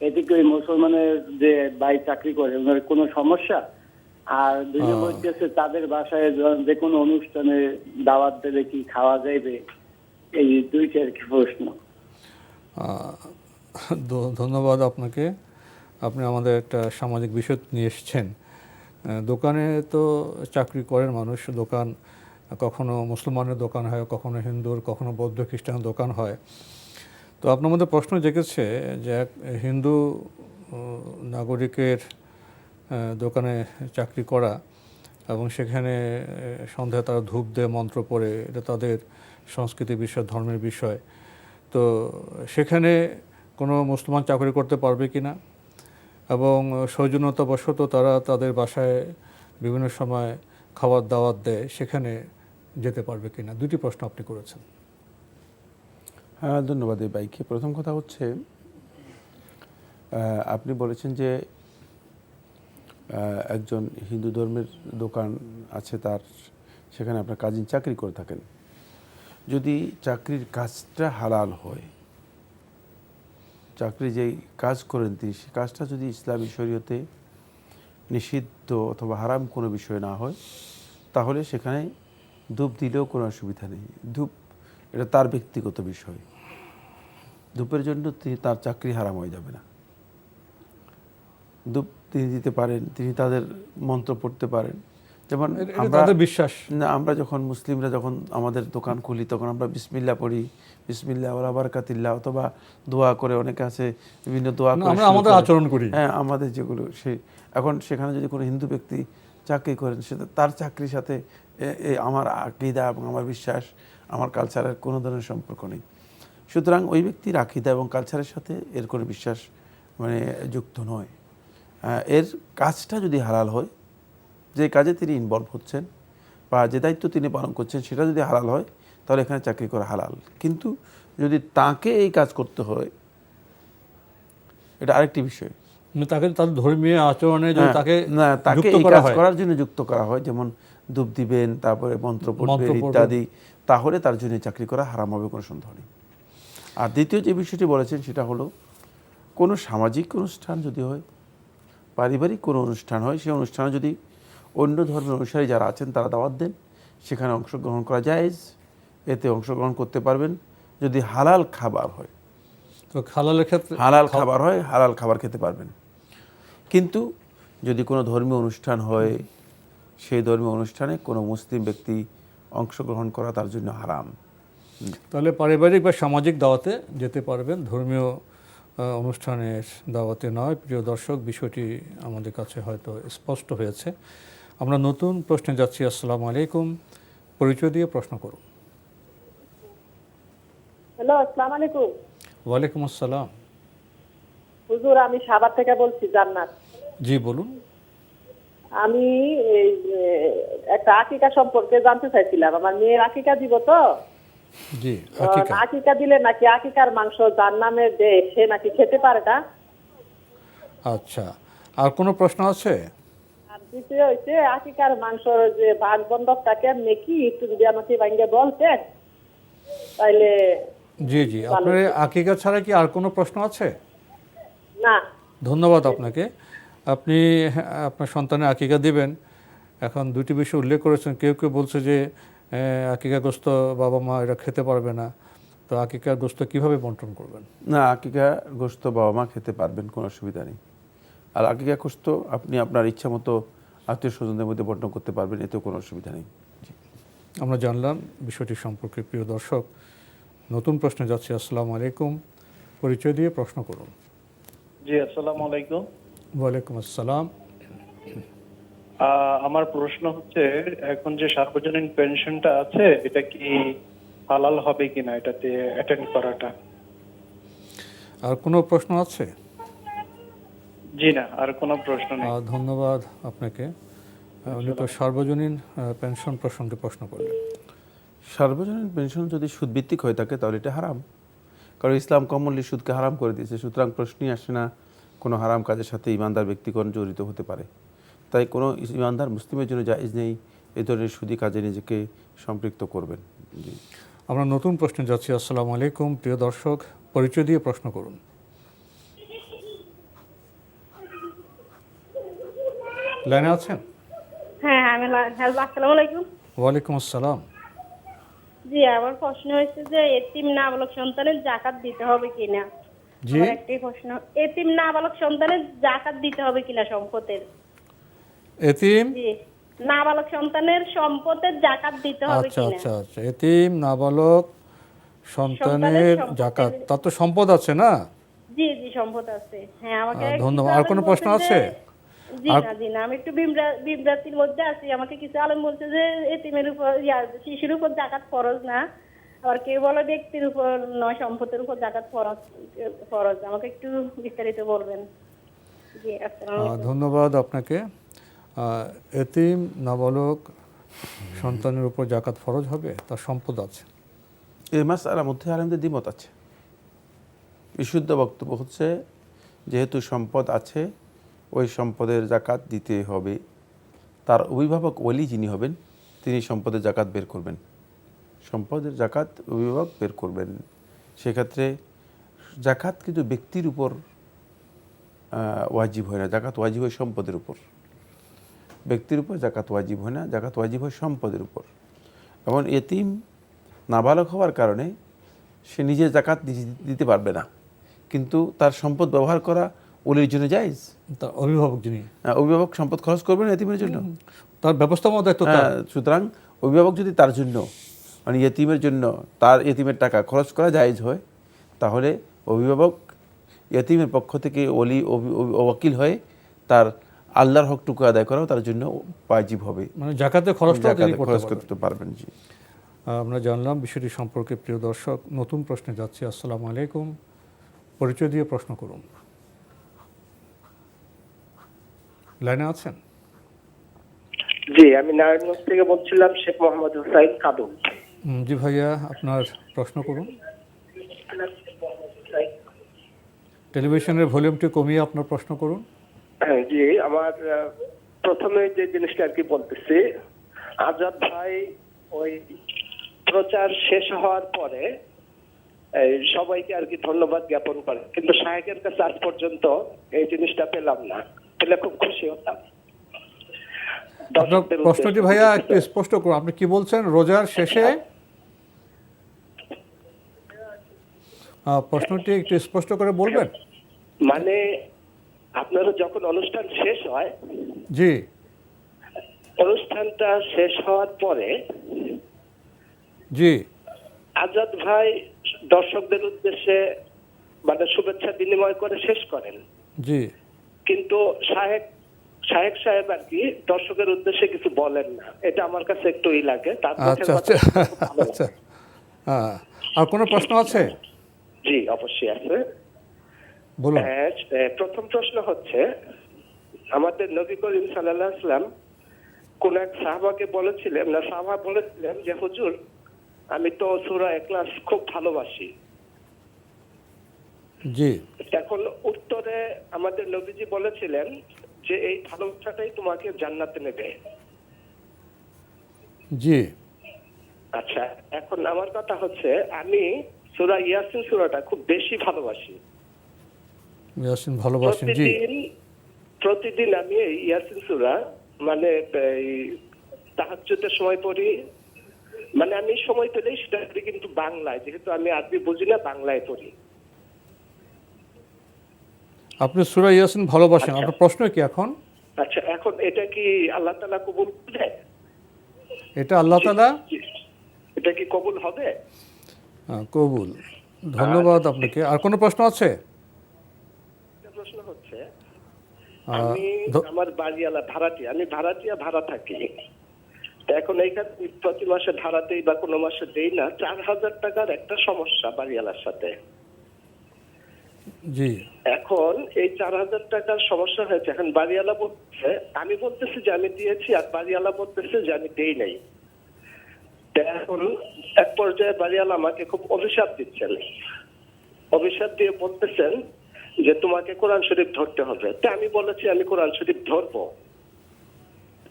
এদিকে ওই মুসলমানের যে ভাই চাকরি করে ওনার কোনো সমস্যা। আর দুই নম্বর হচ্ছে তাদের বাসায় যে কোনো অনুষ্ঠানে দাওয়াত দিলে কি খাওয়া যাইবে, এই দুইটা আর কি প্রশ্ন। ধন্যবাদ আপনাকে। আপনি আমাদের একটা সামাজিক বিষয় নিয়ে এসেছেন। দোকানে তো চাকরি করেন মানুষ, দোকান কখনো মুসলমানের দোকান হয়, কখনো হিন্দুর, কখনো বৌদ্ধ খ্রিস্টানের দোকান হয়। তো আপনার মধ্যে প্রশ্ন জেগেছে যে এক হিন্দু নাগরিকের দোকানে চাকরি করা এবং সেখানে সন্ধ্যায় তারা ধূপ দেয়, মন্ত্র পড়ে, এটা তাদের সংস্কৃতি বিষয়, ধর্মের বিষয়। তো সেখানে কোনো মুসলমান চাকরি করতে পারবে কি না, এবং সৌজন্যতাবশত তারা তাদের বাসায় বিভিন্ন সময় খাবার দাওয়াত দেয়, সেখানে যেতে পারবে কি না? দুটি প্রশ্ন আপনি করেছেন। হ্যাঁ, ধন্যবাদ এই ভাইকে। প্রথম কথা হচ্ছে আপনি বলেছেন যে একজন হিন্দু ধর্মের দোকান আছে, তার সেখানে আপনার কাজিন চাকরি করে থাকেন। যদি চাকরির কাজটা হালাল হয়, চাকরি যেই কাজ করেন তিনি, সে কাজটা যদি ইসলামী শরীয়তে নিষিদ্ধ অথবা হারাম কোনো বিষয় না হয়, তাহলে সেখানে ধূপ দিলেও কোনো অসুবিধা নেই। ধূপ এটা তার ব্যক্তিগত বিষয়, ধূপের জন্য তার চাকরি হারাম হয়ে যাবে না। ধূপ তিনি দিতে পারেন, তিনি তাদের মন্ত্র পড়তে পারেন। যেমন তাদের বিশ্বাস। না, আমরা যখন মুসলিমরা যখন আমাদের দোকান খুলি তখন আমরা বিসমিল্লাহ পড়ি, বিসমিল্লাহ ওয়া বারাকাতিল্লাহ, অথবা দোয়া করে, অনেকে আছে বিভিন্ন দোয়া করে আমরা আমাদের আচরণ করি। হ্যাঁ, আমাদের যেগুলো এখন সেখানে যদি কোনো হিন্দু ব্যক্তি চাকরি করেন, সেটা তার চাকরির সাথে আমার আকীদা এবং আমার বিশ্বাস, আমার কালচারের কোনো ধরনের সম্পর্ক নেই। সুতরাং ওই ব্যক্তির আকীদা এবং কালচারের সাথে এর কোনো বিশ্বাস মানে যুক্ত নয়। এর কাজটা যদি হালাল হয়, যে কাজে তিনি ইনভলভ হচ্ছেন বা যে দায়িত্ব তিনি পালন করছেন, সেটা যদি হালাল হয়, তাহলে এখানে চাকরি করা হালাল। কিন্তু যদি তাকে এই কাজ করতে হয়, এটা আরেকটি বিষয়। তাকে তাদের ধর্মীয় আচরণে যদি তাকে যুক্ত এই করা কাজ হয়, করার জন্য যুক্ত করা হয়, যেমন ধূপ দিবেন, তারপরে মন্ত্র পড়বেন ইত্যাদি, তাহলে তার জন্য চাকরি করা হারাম হবে, কোনো সন্দেহ নেই। আর দ্বিতীয় যে বিষয়টি বলেছেন সেটা হলো, কোনো সামাজিক অনুষ্ঠান যদি হয়, পারিবারিক কোনো অনুষ্ঠান হয়, সেই অনুষ্ঠানে যদি অন্য ধর্মের অনুসারী যারা আছেন তারা দাওয়াত দেন, সেখানে অংশগ্রহণ করা জায়েজ, এতে অংশগ্রহণ করতে পারবেন যদি হালাল খাবার হয়। তো হালালের ক্ষেত্রে হালাল খাবার হয়, হালাল খাবার খেতে পারবেন। কিন্তু যদি কোনো ধর্মীয় অনুষ্ঠান হয়, সেই ধর্মীয় অনুষ্ঠানে কোনো মুসলিম ব্যক্তি অংশগ্রহণ করা তার জন্য হারাম। তাহলে পারিবারিক বা সামাজিক দাওয়াতে যেতে পারবেন, ধর্মীয় অনুষ্ঠানের দাওয়াতে নয়। প্রিয় দর্শক, বিষয়টি আমাদের কাছে হয়তো স্পষ্ট হয়েছে। আমরা নতুন প্রশ্নে যাচ্ছি। আসসালামু আলাইকুম, পরিচয় দিয়ে প্রশ্ন করুন। হ্যালো, আসসালামু আলাইকুম। ওয়ালাইকুম আসসালাম। হুজুর, আমি সাভার থেকে বলছি, জান্নাত। জি বলুন। আমি এই একটা আকিকা সম্পর্কে জানতে চাইছিলাম। আমার মেয়ের আকিকা দিব তো। জি, আকিকা দিলে নাকি আকিকার মাংস যার নামে দেয় সে নাকি খেতে পারে না। আচ্ছা, আর কোনো প্রশ্ন আছে? আর দ্বিতীয় হচ্ছে আকিকার মাংসর যে ভাগ বন্ধকটা কেমনে কি, একটু যদি আমাকে ভাঙ্গে বলতেন তাইলে। জি জি, আপনার আকিকা ছাড়া কি আর কোনো প্রশ্ন আছে? না। ধন্যবাদ আপনাকে। আপনি আপনার সন্তানের আকিকা দিবেন। এখন দুটি বিষয় উল্লেখ করেছেন। কেউ কেউ বলছে যে আকিকা গোস্ত বাবা মা এরা খেতে পারবে না, তো আকিকার গোস্ত কিভাবে বন্টন করবেন? না, আকিকা গোস্ত বাবা মা খেতে পারবেন, কোনো অসুবিধা নেই। আর আকিকা গোস্ত আপনি আপনার ইচ্ছা মতো আত্মীয় স্বজনদের মধ্যে বন্টন করতে পারবেন, এতেও কোনো অসুবিধা নেই। আমরা জানলাম বিষয়টি সম্পর্কে। প্রিয় দর্শক, নতুন প্রশ্নে যাচ্ছি। আসসালামু আলাইকুম, পরিচয় দিয়ে প্রশ্ন করুন। জি, আসসালামু আলাইকুম। ওয়ালাইকুম আসসালাম। আমার প্রশ্ন হচ্ছে, এখন যে সার্বজনীন পেনশনটা আছে এটা কি হালাল হবে কিনা এটাতে অ্যাটেন্ড করাটা? আর কোনো প্রশ্ন আছে? জি না, আর কোনো প্রশ্ন নেই। ধন্যবাদ আপনাকে। উনি তো সার্বজনীন পেনশন প্রসঙ্গে প্রশ্ন করলেন। সার্বজনীন পেনশন যদি সুদভিত্তিক হয়ে থাকে তাহলে এটা হারাম, কারণ ইসলাম কমনলি সুদকে হারাম করে দিয়েছে। সুতরাং প্রশ্নই আসে না কোনো হারাম কাজের সাথে ইমানদার ব্যক্তিগণ জড়িত হতে পারে। তাই কোনো ইমানদার মুসলিমের জন্য জায়েজ নেই এই ধরনের সুদী কাজে নিজেকে সম্পৃক্ত করবেন। জি, আমরা নতুন প্রশ্নে যাচ্ছি। আসসালামু আলাইকুম, প্রিয় দর্শক, পরিচয় দিয়ে প্রশ্ন করুন। লাইনে আছেন? হ্যাঁ, আমি হ্যালো, আসসালামু আলাইকুম। ওয়ালাইকুম আসসালাম। জি, আমার প্রশ্ন হচ্ছে যে এতিম নাবালক সন্তানের যাকাত দিতে হবে কিনা। জি, আমার একটাই প্রশ্ন, এতিম নাবালক সন্তানের যাকাত দিতে হবে কিনা সম্পদের। এতিম, জি, নাবালক সন্তানের সম্পদের যাকাত দিতে হবে আচ্ছা কিনা। আচ্ছা আচ্ছা, এতিম নাবালক সন্তানের যাকাত, তার তো সম্পদ আছে না? জি জি, সম্পদ আছে। হ্যাঁ, আমাকে ধন্যবাদ। কিছু আর আলেম কোনো প্রশ্ন বলছে আছে? যে- জি না, আমি একটু বিভ্রান্তির মধ্যে আছি। আমাকে কিছু আলেম বলছে যে এতিমের উপর শিশুর উপর যাকাত ফরজ না, আবার কেউ বলে ব্যক্তির উপর নয়, সম্পদের উপর যাকাত ফরজ। আমাকে একটু বিস্তারিত বলবেন। জি, আসসালামু আলাইকুম। ধন্যবাদ আপনাকে। এতিম নাবালক সন্তানের উপর যাকাত ফরজ হবে, তার সম্পদ আছে। এই মাসআলার মধ্যে আলেমদের দ্বিমত আছে। বিশুদ্ধ বক্তব্য হচ্ছে, যেহেতু সম্পদ আছে ওই সম্পদের জাকাত দিতে হবে। তার অভিভাবক ওলি যিনি হবেন তিনি সম্পদের জাকাত বের করবেন, সম্পদের জাকাত অভিভাবক বের করবেন। সেক্ষেত্রে জাকাত কিন্তু ব্যক্তির উপর ওয়াজিব হয় না, জাকাত ওয়াজিব হয় সম্পদের উপর। ব্যক্তির উপর জাকাত ওয়াজিব হয় না, জাকাত ওয়াজিব হয় সম্পদের উপর। এবং এতিম নাবালক হওয়ার কারণে সে নিজে জাকাত দিতে পারবে না, কিন্তু তার সম্পদ ব্যবহার করা ওলির জন্য জায়েজ। তার অভিভাবক যিনি, অভিভাবক সম্পদ খরচ করবেন এতিমের জন্য, তার ব্যবস্থাপনা দায়িত্ব তার। সুতরাং অভিভাবক যদি তার জন্য মানে এতিমের জন্য তার এতিমের টাকা খরচ করা জায়েজ হয়, তাহলে অভিভাবক এতিমের পক্ষ থেকে ওলি ওয়াকিল হয়ে তার আল্লাহর হকটুকু আদায় করাও তার জন্য ওয়াজিব হবে, মানে জাকাতের খরচটা তিনি খরচ করতে করতে পারবেন। জি, আমরা জানলাম বিষয়টি সম্পর্কে। প্রিয় দর্শক, নতুন প্রশ্নে যাচ্ছি। আসসালামু আলাইকুম, পরিচয় দিয়ে প্রশ্ন করুন। লাইনে আছেন? জি, আমি নারায়ণগঞ্জ থেকে বলছিলাম, শেখ মোহাম্মদ হুসাইন কাদুম। জি ভাইয়া, আপনার প্রশ্ন করুন। টেলিভিশনের ভলিউমটি কমিয়ে আপনার প্রশ্ন করুন। জি, আমার প্রথমে যে জিনিসটা আর কি বলতেছি, আজাদ ভাই ওই প্রচার শেষ হওয়ার পরে সবাইকে আর কি ধন্যবাদ জ্ঞাপন করে, কিন্তু শাহেকের কাছে আজ পর্যন্ত এই জিনিসটা পেলাম না, পেলে খুব খুশি হতাম। আপনার প্রশ্নটি ভাইয়া একটু স্পষ্ট করুন, আপনি কি বলছেন? রোজার শেষে প্রশ্নটি একটু স্পষ্ট করে বলবেন। মানে আপনারা যখন অনুষ্ঠান শেষ হয়, জি, অনুষ্ঠানটা শেষ হওয়ার পরে জি, আজাদ ভাই দর্শকদের উদ্দেশ্যে মানে শুভেচ্ছা বিনিময় করে শেষ করেন, জি, কিন্তু শাহেক সাহেব আর কি দর্শকের উদ্দেশ্যে কিছু বলেন না। এটা আমার কাছে একটু লাগে। আচ্ছা আচ্ছা আচ্ছা, আর কোনো প্রশ্ন আছে? জি, অবশ্যই আছে। বলুন। প্রথম প্রশ্ন হচ্ছে, আমাদের নবী করিম সাল্লাল্লাহু আলাইহি ওয়াসাল্লাম কোন এক সাহাবাকে বলেছিলেন, না সাহাবা বলেছিলেন যে হুজুর আমি তো সূরা ইখলাস খুব ভালোবাসি। জি, এখন উত্তরে আমাদের নবীজি বলেছিলেন যে এই ভালোবাসাটাই তোমাকে জান্নাতে নেবে। জি, আচ্ছা, এখন আমার কথা হচ্ছে, আমি সূরা ইয়াসিন সূরাটা খুব বেশি ভালোবাসি। ইয়াসিন ভালোবাসেন? জি, প্রতিদিন আমি এই ইয়াসিন সূরা মানে তাহাজ্জুদের সময় পড়ি, মানে আমি সময় পেলেই সেটা করি, কিন্তু বাংলায়, যেহেতু আমি আরবি বুঝি না, বাংলায় পড়ি। আপনি সূরা ইয়াসিন ভালোবাসেন, আচ্ছা। আপনার প্রশ্ন কি এখন? আচ্ছা, এখন এটা কি আল্লাহ তাআলা কবুল করবে? এটা আল্লাহ তাআলা এটা কি কবুল হবে? কবুল। ধন্যবাদ আপনাকে। আর কোনো প্রশ্ন আছে? একটা প্রশ্ন হচ্ছে, আহ, আমি ধ- আমার বাড়িওয়ালা ভাড়াটিয়া, আমি ভাড়াটিয়া, ভাড়া থাকি। তো এখন এইখানে প্রতি মাসে ভাড়া দেই বা কোনো মাসে দেই না, 4,000 টাকার একটা সমস্যা বাড়িওয়ালার সাথে। জি, এখন এই 4,000 টাকার সমস্যা হয়েছে। এখন বাড়িওয়ালা বলছে, আমি বলতেছি যে আমি দিয়েছি, আর বাড়িওয়ালা বলতেছে যে আমি দেই নাই। তো এখন এক পর্যায়ে বাড়িওয়ালা আমাকে খুব অভিশাপ দিচ্ছেন। অভিশাপ দিয়ে বলতেছেন যে তোমাকে কোরআন শরীফ ধরতে হবে। তো আমি বলেছি আমি কোরআন শরীফ ধরবো,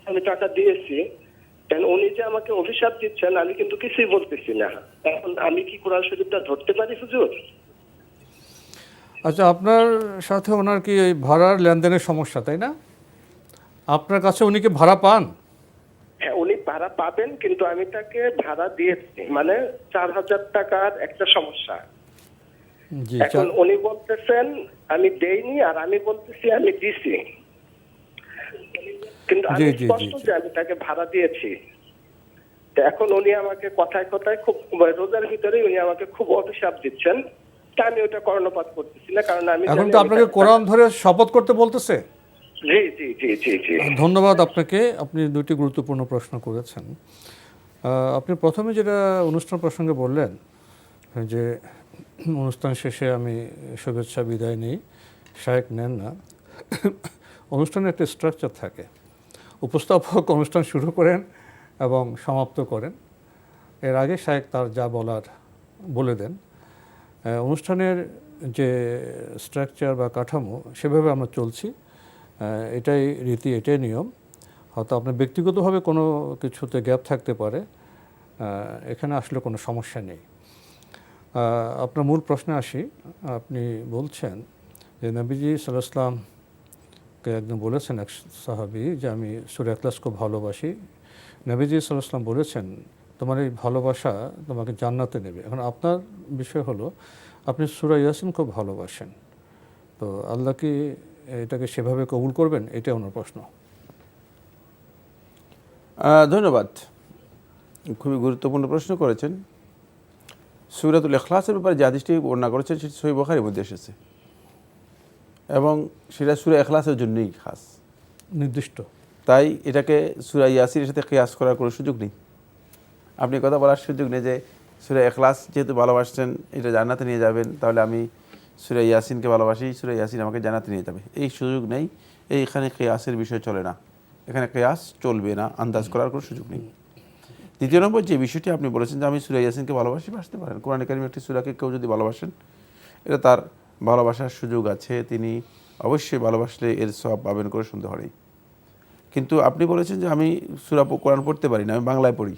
আমি টাকা দিয়েছি। কেন উনি যে আমাকে অভিশাপ দিচ্ছেন, আমি কিন্তু কিছুই বলতেছি না। এখন আমি কি কোরআন শরীফটা ধরতে পারি হুজুর? আচ্ছা, আপনার সাথে ওনার কি ওই ভাড়ার লেনদেনের সমস্যা, তাই না? আপনার কাছে উনি কি ভাড়া পান? হ্যাঁ, উনি ভাড়া পাবেন, কিন্তু আমি তাকে ভাড়া দিয়েছি, মানে 4,000 টাকার একটা সমস্যা। জি, এখন উনি বলতেছেন আমি দেইনি, আর আমি বলতেছি আমি দিছি, কিন্তু আমি জি, জি, স্পষ্ট জি। যে আমি তাকে ভাড়া দিয়েছি। তো এখন উনি আমাকে কথায় কথায় খুব রোজার ভিতরে উনি আমাকে খুব অভিশাপ দিচ্ছেন। তা আমি ওটা কর্ণপাত করতেছি না, কারণ আমি এখন জানি তো আমি আপনাকে তাকে- কোরআন ধরে শপথ করতে বলতেছে। জি জি জি জি জি। ধন্যবাদ আপনাকে, আপনি দুটি গুরুত্বপূর্ণ প্রশ্ন করেছেন। আপনি প্রথমে যেটা অনুষ্ঠান প্রসঙ্গে বললেন যে অনুষ্ঠান শেষে আমি শুভেচ্ছা বিদায় নিই, শায়েক নেন না। অনুষ্ঠানের একটা স্ট্রাকচার থাকে, উপস্থাপক অনুষ্ঠান শুরু করেন এবং সমাপ্ত করেন। এর আগে শায়েক তার যা বলার বলে দেন। অনুষ্ঠানের যে স্ট্রাকচার বা কাঠামো, সেভাবে আমরা চলছি। এটাই রীতি, এটাই নিয়ম। হয়তো আপনার ব্যক্তিগতভাবে কোনো কিছুতে গ্যাপ থাকতে পারে, এখানে আসলে কোনো সমস্যা নেই। আপনার মূল প্রশ্নে আসি। আপনি বলছেন যে নবীজি সাল্লাল্লাহু আলাইহি ওয়াসাল্লামকে একজন বলেছেন, এক সাহাবী, যে আমি সূরা ইখলাস খুব ভালোবাসি। নবীজি সাল্লাল্লাহু আলাইহি ওয়াসাল্লাম বলেছেন তোমার এই ভালোবাসা তোমাকে জান্নাতে নেবে। এখন আপনার বিষয় হলো আপনি সূরা ইয়াসিন খুব ভালোবাসেন, তো আল্লাহ কি এটাকে সেভাবে কবুল করবেন? এটা ওনার প্রশ্ন। ধন্যবাদ, খুবই গুরুত্বপূর্ণ প্রশ্ন করেছেন। সূরাতুল ইখলাসের ব্যাপারে যে হাদিসটি বর্ণনা করেছেন সেটি সহিহ বুখারীর মধ্যে এসেছে, এবং সেটা সূরা ইখলাসের জন্যই খাস নির্দিষ্ট। তাই এটাকে সূরা ইয়াসিনের সাথে কিয়াস করার কোনো সুযোগ নেই। আপনি কথা বলার সুযোগ নেই যে সূরা ইখলাস যেহেতু ভালোবাসছেন এটা জান্নাতে নিয়ে যাবেন, তাহলে আমি সূরা ইয়াসিনকে ভালোবাসি, সূরা ইয়াসিন আমাকে জান্নাতে নিয়ে যাবে, এই সুযোগ নেই। এইখানে কিয়াসের বিষয় চলে না, এখানে কিয়াস চলবে না, আন্দাজ করার কোনো সুযোগ নেই। দ্বিতীয় নম্বর যে বিষয়টি আপনি বলেছেন যে আমি সূরা ইয়াসিনকে ভালোবাসি, বাসতে পারেন। কোরআনে কারিমে একটি সূরাকে কেউ যদি ভালোবাসেন, এটা তার ভালোবাসার সুযোগ আছে, তিনি অবশ্যই ভালোবাসলে এর সওয়াব পাবেন, করে সন্দেহ নেই। কিন্তু আপনি বলেছেন যে আমি সূরা কোরআন পড়তে পারি না, আমি বাংলায় পড়ি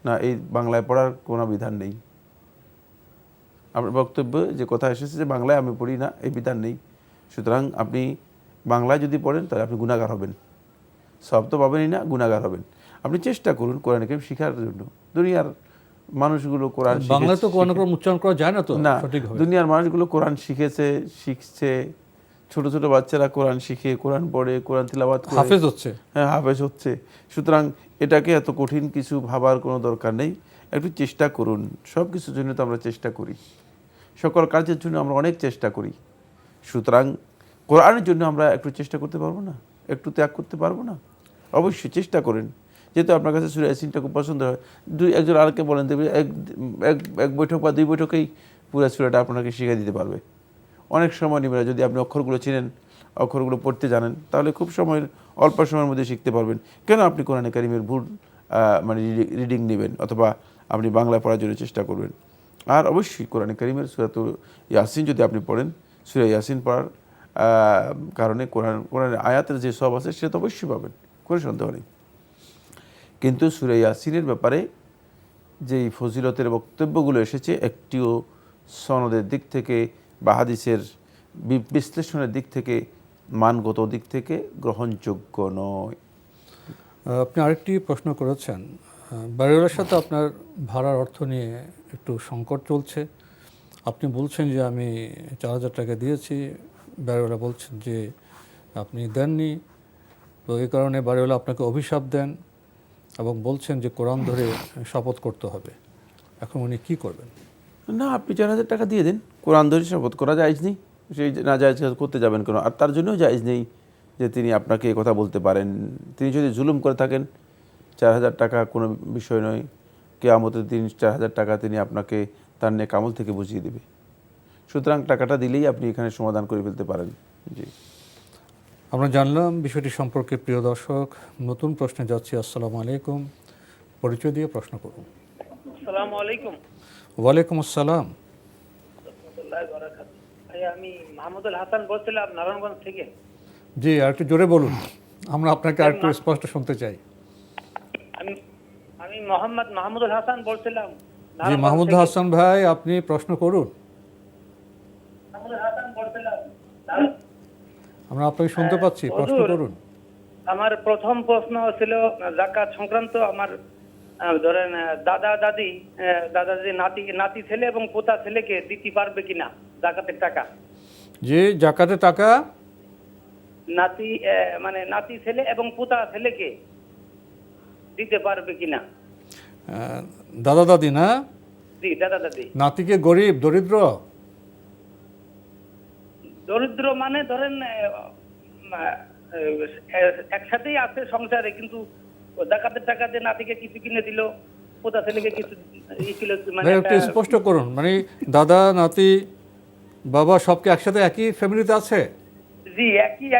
না, এই বাংলায় পড়ার কোনো বিধান নেই। আপনার বক্তব্য যে কথা এসেছে যে বাংলায় আমি পড়ি না, এই বিধান নেই। সুতরাং আপনি বাংলায় যদি পড়েন তাহলে আপনি গুনাহগার হবেন, সব তো পাবেনই না, গুনাহগার হবেন। আপনি চেষ্টা করুন কোরআন কারীম শেখার জন্য। দুনিয়ার মানুষগুলো কোরআন বাংলায় তো কোরআন উচ্চারণ করা যায় না, তো না, সঠিকভাবে। দুনিয়ার মানুষগুলো কোরআন শিখছে, ছোট ছোট বাচ্চারা কোরআন শিখে, কোরআন পড়ে, কোরআন তিলাওয়াত করে, হাফেজ হচ্ছে। হ্যাঁ, হাফেজ হচ্ছে। সুতরাং এটাকে এত কঠিন কিছু ভাবার কোনো দরকার নেই। একটু চেষ্টা করুন, সব কিছুর জন্য তো আমরা চেষ্টা করি, সকল কাজের জন্য আমরা অনেক চেষ্টা করি। সুতরাং কোরআনের জন্য আমরা একটু চেষ্টা করতে পারবো না, একটু ত্যাগ করতে পারবো না? অবশ্যই চেষ্টা করেন। যেহেতু আপনার কাছে সূরা ইয়াসিনটা খুব পছন্দ হয়, একজন আরেককে বলেন, দেখবে এক বৈঠক বা 2 বৈঠকেই পুরো সূরাটা আপনাকে শিখিয়ে দিতে পারবে। অনেক সময় নেবে, যদি আপনি অক্ষরগুলো চিনেন, অক্ষরগুলো পড়তে জানেন, তাহলে খুব অল্প সময়ের মধ্যে শিখতে পারবেন। কেন আপনি কোরআনে কারিমের ভুল মানে রিডিং নেবেন, অথবা আপনি বাংলা পড়ার জন্য চেষ্টা করবেন? আর অবশ্যই কোরআনে কারিমের সূরাতুল ইয়াসিন যদি আপনি পড়েন, সূরা ইয়াসিন পড়ার কারণে কোরআনের আয়াতের যে সওয়াব আছে সেটা তো অবশ্যই পাবেন, কোনো সন্দেহ নেই। কিন্তু সূরা ইয়াসিনের ব্যাপারে যেই ফজিলতের বক্তব্যগুলো এসেছে, একটিও সনদের দিক থেকে বা হাদিসের বিশ্লেষণের দিক থেকে, মানগত দিক থেকে গ্রহণযোগ্য নয়। আপনি আরেকটি প্রশ্ন করেছেন, বাড়িওয়ালার সাথে আপনার ভাড়ার অর্থ নিয়ে একটু সংকট চলছে। আপনি বলছেন যে আমি 4,000 টাকা দিয়েছি, বাড়িওয়ালা বলছেন যে আপনি দেননি। তো এই কারণে বাড়িওয়ালা আপনাকে অভিশাপ দেন এবং বলছেন যে কোরআন ধরে শপথ করতে হবে। এখন উনি কী করবেন? না, আপনি 4,000 টাকা দিয়ে দিন, কোরআন ধরে শপথ করা জায়েজ নেই, সেই না জায়েজ করতে যাবেন কেন? আর তার জন্যও জায়েজ নেই যে তিনি আপনাকে কথা বলতে পারেন। তিনি যদি জুলুম করে থাকেন, 4,000 টাকা কোনো বিষয় নয়, কিয়ামতের দিন 4,000 টাকা তিনি আপনাকে তার নেক আমল থেকে বুঝিয়ে দেবে। সুতরাং টাকাটা দিলেই আপনি এখানে সমাধান করে ফেলতে পারেন। জি, আমরা জানলাম বিষয়টি সম্পর্কে। প্রিয় দর্শক, নতুন প্রশ্নে যাচ্ছি। আসসালামু আলাইকুম, পরিচয় দিয়ে প্রশ্ন করুন। আসসালামু আলাইকুম। ওয়ালাইকুম আসসালাম। আমি মাহমুদুল হাসান বলছিলাম নারায়ণগঞ্জ থেকে। জি, আর একটু জোরে বলুন, আমরা আপনাকে আর একটু স্পষ্ট শুনতে চাই। আমি মোহাম্মদ মাহমুদুল হাসান বলছিলাম। জি, মাহমুদুল হাসান ভাই, আপনি প্রশ্ন করুন। আমরা আপনাকে শুনতে পাচ্ছি, প্রশ্ন করুন। আমার প্রথম প্রশ্ন ছিল যাকাত সংক্রান্ত। আমার ধরেন দাদা দাদি নাতি ছেলে এবং পোতা ছেলেকে দিতে পারবে কিনা যাকাতের টাকা? জি, যাকাতের টাকা নাতি ছেলে এবং পোতা ছেলেকে দিতে পারবে কিনা? দাদা দাদি না? জি, দাদা দাদি। নাতিকে গরিব দরিদ্র? দরিদ্র মানে ধরেন একসাথেই আছে সংসারে, কিন্তু যাকাতের টাকা দিয়ে নাতিকে কিছু কিনে দিল, পোতা ছেলেকে কিছু একটু স্পষ্ট করুন। মানে দাদা নাতি বাবা সবকে একসাথে একই ফ্যামিলিতে আছে? জি,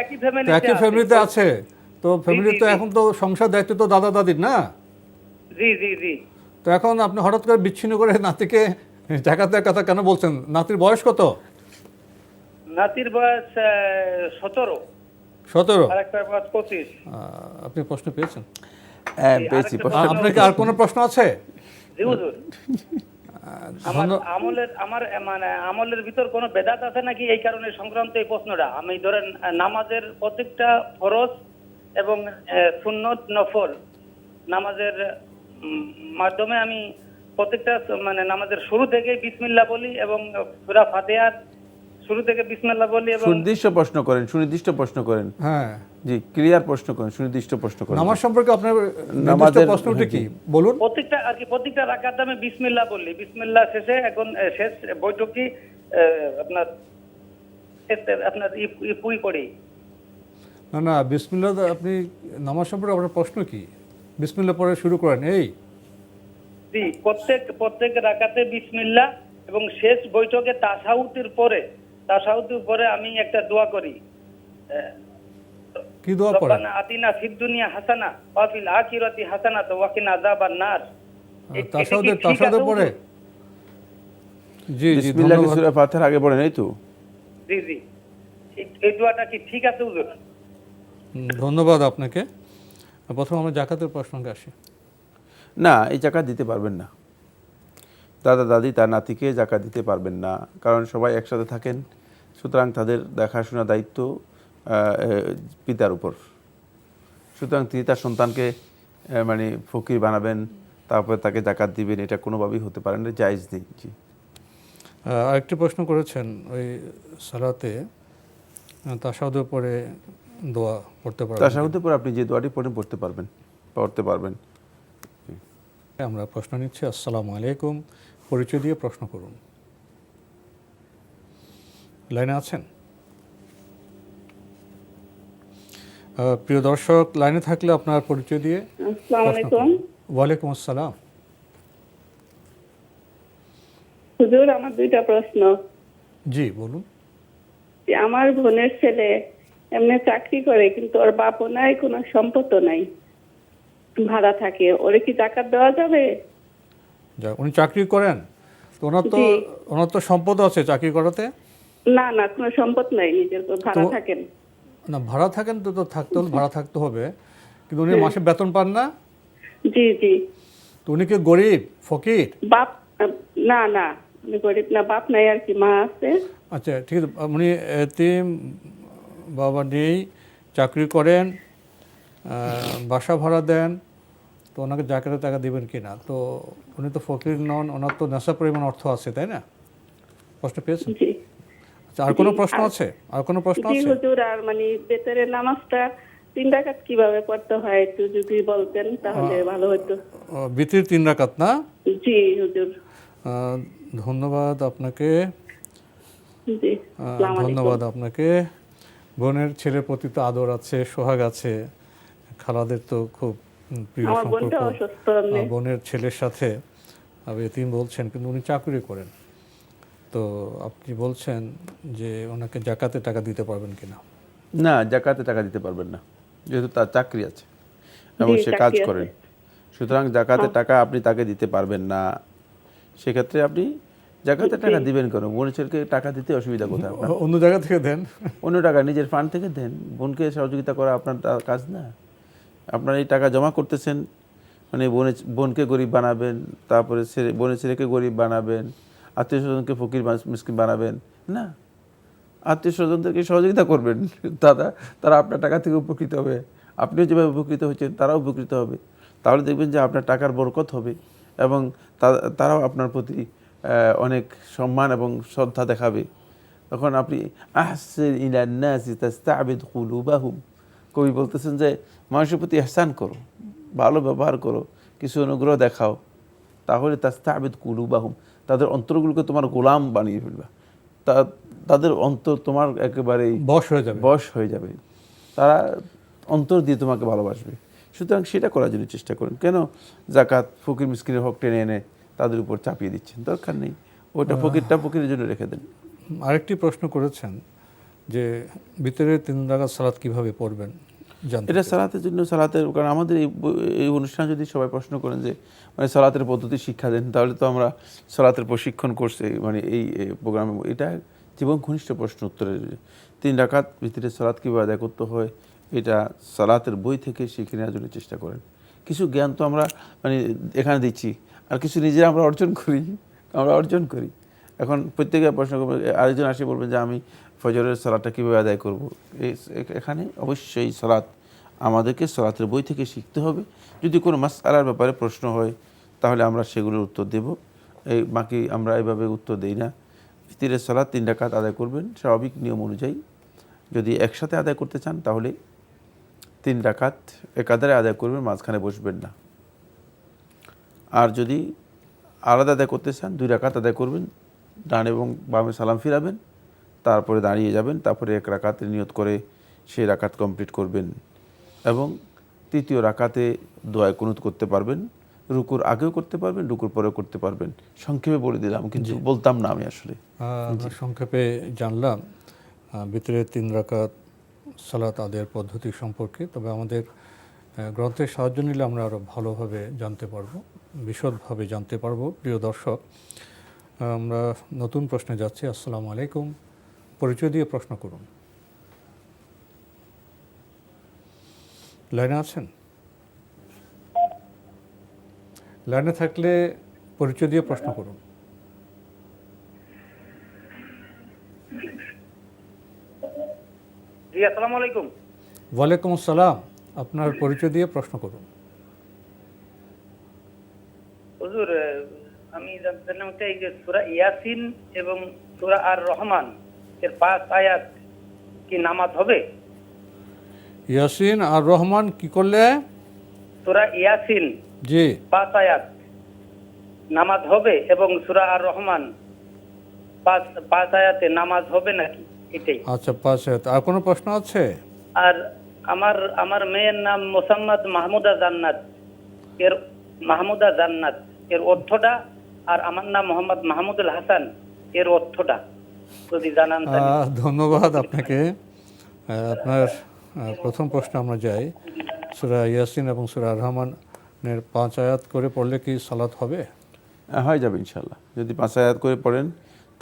একই ফ্যামিলিতে আছে। তো ফ্যামিলি তো এখন তো সংসার দায়িত্ব তো দাদা দাদির না? জি জি জি। তো এখন আপনি হঠাৎ করে বিচ্ছিন্ন করে নাতিকে জাকাতের কথা কেন বলছেন? নাতির বয়স কত? নাতির বয়স 17। 17? আর একটা বয়স 25। আপনি প্রশ্ন পেয়েছেন? পেয়েছি। আপনার কি আর কোনো প্রশ্ন আছে? জি হুজুর। আমলের ভিতর কোনো বেদাত আছে নাকি, এই কারণে সংক্রান্ত এই প্রশ্নটা। আমি ধরেন নামাজের প্রত্যেকটা ফরজ এবং সুন্নত নফল নামাজের মাধ্যমে আমি প্রত্যেকটা নামাজের শুরু থেকে বিসমিল্লাহ বলি এবং সূরা ফাতিহার শুরু থেকে বিসমিল্লাহ বলি এবং সুনির্দিষ্ট প্রশ্ন করেন। হ্যাঁ জি, ক্লিয়ার প্রশ্ন করেন, সুনির্দিষ্ট প্রশ্ন করেন। নামাজ সম্পর্কে আপনার নির্দিষ্ট প্রশ্নটা কি বলুন? প্রত্যেকটা রাকাতে আমি বিসমিল্লাহ বলি। বিসমিল্লাহ শেষে এখন শেষ বৈঠকি আপনার পুই পড়ি। না, বিসমিল্লাহ আপনি নামাজ সম্পর্কে আপনার প্রশ্ন কি? বিসমিল্লাহ পড়ে শুরু করেন এই? জি, প্রত্যেক রাকাতে বিসমিল্লাহ এবং শেষ বৈঠকে তাশাহুদের পরে আমি একটা দোয়া করি। কি দোয়া করেন? রব্বানা আতিনা ফিদ দুনিয়া হাসানা ওয়া ফিল আখিরাতি হাসানাত ওয়া কিনা আযাবান নার। তাশাহুদের পরে? জি জি, বিসমিল্লাহ কি সূরা ফাতিহার আগে পড়েন, এই তো? জি জি। এই দোয়াটা কি ঠিক আছে হুজুর? ধন্যবাদ আপনাকে। প্রথম আমরা যাকাতের প্রসঙ্গে আসি। না, এই জাকাত দিতে পারবেন না। দাদা দাদি তার নাতিকে জাকাত দিতে পারবেন না, কারণ সবাই একসাথে থাকেন। সুতরাং তাদের দেখাশোনা দায়িত্ব পিতার উপর। সুতরাং তিনি তার সন্তানকে ফকির বানাবেন, তারপরে তাকে জাকাত দিবেন, এটা কোনোভাবেই হতে পারে না, জায়েজ নেই। জি, আরেকটি প্রশ্ন করেছেন, ওই সালাতে তাশাহুদের পরে দোয়া পড়তে পারবেন? তাশাহুদের পরে আপনি যে দোয়াটি পড়তে পারবেন। আমরা প্রশ্ন নিচ্ছি। আসসালামু আলাইকুম, পরিচয় দিয়ে প্রশ্ন করুন। লাইনে আছেন? প্রিয় দর্শক, লাইনে থাকলে আপনার পরিচয় দিয়ে। আসসালামু আলাইকুম। ওয়ালাইকুম আসসালাম। হুজুর, আমার দুইটা প্রশ্ন। জি বলুন। আমার বোনের ছেলে এমনি চাকরি করে, কিন্তু ওর বাপও নাই, কোনো সম্পদও নাই, ভাড়া থাকে। ওরে কি জাকাত দেওয়া যাবে? উনি চাকরি করেন তো ওনার তো সম্পদ আছে চাকরি করাতে? না, কোনো সম্পদ নাই, নিজের ভাড়া থাকেন। না, ভাড়া থাকেন তো থাকতে হলে ভাড়া থাকতে হবে, কিন্তু উনি মাসে বেতন পান না? জি জি। তো উনি কি গরিব ফকির? বাপ না, উনি গরিব না, বাপ নাই আর কি, মা আছে। আচ্ছা ঠিক আছে। উনি এতিম, বাবা নেই, চাকরি করেন, বাসা ভাড়া দেন, তো ওনাকে জাকাতের টাকা দিবেন কি না? তো উনি তো ফকির নন, ওনার তো নেশা পরিমাণ অর্থ আছে, তাই না? প্রশ্ন পেয়েছেন? জি আচ্ছা, আর কোনো প্রশ্ন আছে? আর কোনো প্রশ্ন জি আছে? হুজুর, আর মানে বেতরের নামাজটা 3 রাকাত কিভাবে পড়তে হয় একটু যদি বলতেন তাহলে ভালো হতো। বিতির 3 রাকাত না? জি হুজুর। ধন্যবাদ আপনাকে। জি আসসালামু আলাইকুম। ধন্যবাদ আপনাকে। বোনের ছেলের প্রতি তো আদর আছে, সোহাগ আছে, খালাদের তো খুব প্রিয় আমার সম্পর্ক। বোনটা অসুস্থ এমনি। বোনের ছেলের সাথে এতিম বলছেন, কিন্তু উনি চাকরি করেন। তো আপনি বলছেন যে ওনাকে জাকাতে টাকা দিতে পারবেন কিনা? না, জাকাতে টাকা দিতে পারবেন না, যেহেতু তার চাকরি আছে এবং জি, সে চাকরি কাজ আছে। করেন। সুতরাং জাকাতের টাকা আপনি তাকে দিতে পারবেন না। সেক্ষেত্রে আপনি জাকাতের টাকা দিবেন কেন? বোনের ছেলেকে টাকা দিতে অসুবিধা কোথায় আপনার? অন্য জায়গা থেকে দেন। অন্য টাকা নিজের ফান্ড থেকে দেন, বোনকে সহযোগিতা করা আপনার কাজ না। আপনার এই টাকা জমা করতেছেন মানে বোনকে গরিব বানাবেন, তারপরে বোনের ছেলেকে গরিব বানাবেন, আত্মীয় স্বজনকে ফকির মিসকিন বানাবেন না। আত্মীয় স্বজনদেরকে সহযোগিতা করবেন, তারা আপনার টাকা থেকে উপকৃত হবে। আপনিও যেভাবে উপকৃত হচ্ছেন তারাও উপকৃত হবে। তাহলে দেখবেন যে আপনার টাকার বরকত হবে এবং তারাও আপনার প্রতি অনেক সম্মান এবং শ্রদ্ধা দেখাবে। তখন আপনি আহসিন ইলান নাসি তাস্তাবিদ কুলুবাহুম, কবি বলতেছেন যে মানুষের প্রতি ইহসান করো, ভালো ব্যবহার করো, কিছু অনুগ্রহ দেখাও, তাহলে তাস্তাবিদ কুলুবাহুম, তাদের অন্তরগুলোকে তোমার গোলাম বানিয়ে ফেলবা। তাদের অন্তর তোমার একেবারেই বশ হয়ে যাবে, তারা অন্তর দিয়ে তোমাকে ভালোবাসবে। সুতরাং সেটা করার জন্য চেষ্টা করুন। কেন জাকাত ফকির মিসকিনের হক টেনে এনে তাদের উপর চাপিয়ে দিচ্ছেন? দরকার নেই, ওটা ফকিরের জন্য রেখে দেন। আরেকটি প্রশ্ন করেছেন যে ভিতরে 3 রাকাত সালাত কিভাবে পড়বেন? এটা সালাতের জন্য, কারণ আমাদের এই অনুষ্ঠান যদি সবাই প্রশ্ন করেন যে মানে সালাতের পদ্ধতি শিক্ষা দেন, তাহলে তো আমরা সালাতের প্রশিক্ষণ করছি মানে এই প্রোগ্রামে। এটা জীবন ঘনিষ্ঠ প্রশ্ন উত্তরের 3 রাকাত ভিতরে সালাত কীভাবে আদায় করতে হয় এটা সালাতের বই থেকে শিখে নেওয়ার জন্য চেষ্টা করেন। কিছু জ্ঞান তো আমরা মানে এখানে দিচ্ছি, আর কিছু নিজেরা আমরা অর্জন করি। এখন প্রত্যেকে প্রশ্ন করবে, আরেকজন আসে বলবেন যে আমি ফজরের সালাতটা কীভাবে আদায় করব। এখানে অবশ্যই সালাত আমাদেরকে সালাতের বই থেকে শিখতে হবে। যদি কোনো মাসআলার ব্যাপারে প্রশ্ন হয় তাহলে আমরা সেগুলোর উত্তর দেব, বাকি আমরা এভাবে উত্তর দেই না। ভিতরের সালাত 3 রাকাত আদায় করবেন স্বাভাবিক নিয়ম অনুযায়ী। যদি একসাথে আদায় করতে চান তাহলে 3 রাকাত একাধারে আদায় করবেন, মাঝখানে বসবেন না। আর যদি আলাদা আদায় করতে চান 2 রাকাত আদায় করবেন, ডান এবং বামে সালাম ফিরাবেন, তারপরে দাঁড়িয়ে যাবেন, তারপরে 1 রাকাতের নিয়ত করে সেই রাকাত কমপ্লিট করবেন এবং 3য় রাকাতে দোয়া কুনুত করতে পারবেন। রুকুর আগেও করতে পারবেন, রুকুর পরেও করতে পারবেন। সংক্ষেপে বলে দিলাম, কিন্তু বলতাম না আমি আসলে। আমরা সংক্ষেপে জানলাম ভিতরে 3 রাকাত সালাত আদায়ের পদ্ধতি সম্পর্কে। তবে আমাদের গ্রন্থের সাহায্য নিলে আমরা আরও ভালোভাবে জানতে পারবো, বিশদভাবে জানতে পারবো। প্রিয় দর্শক, আমরা নতুন প্রশ্নে যাচ্ছি। আসসালামু আলাইকুম, পরিচয় দিয়ে প্রশ্ন করুন। লাইনে আছেন? লাইনে থাকলে পরিচয় দিয়ে প্রশ্ন করুন। জি আসসালামু আলাইকুম। ওয়ালাইকুম আসসালাম, আপনার পরিচয় দিয়ে প্রশ্ন করুন। হুজুর, আমি জানতে চাইলাম এই যে সূরা ইয়াসিন এবং সূরা আর রহমান এর 5 আয়াত কি নামাজ হবে? ইয়াসিন আর রহমান কি করলে? সূরা ইয়াসিন জি 5 আয়াত নামাজ হবে এবং সূরা আর রহমান 5 আয়াতে নামাজ হবে নাকি, এটাই। আচ্ছা, 5 আয়াত। আর কোনো প্রশ্ন আছে? আর আমার মেয়ের নাম মোসাম্মদ মাহমুদা জান্নাত এর অর্থটা, আর আমার নাম মোহাম্মদ মাহমুদুল হাসান এর অর্থটা যদি জানান। ধন্যবাদ আপনাকে। আপনার প্রথম প্রশ্ন আমরা যাই। সূরা ইয়াসিন এবং সূরা আর রহমানের 5 আয়াত করে পড়লে কি সালাত হবে? হয়ে যাবে ইনশাল্লাহ। যদি 5 আয়াত করে পড়েন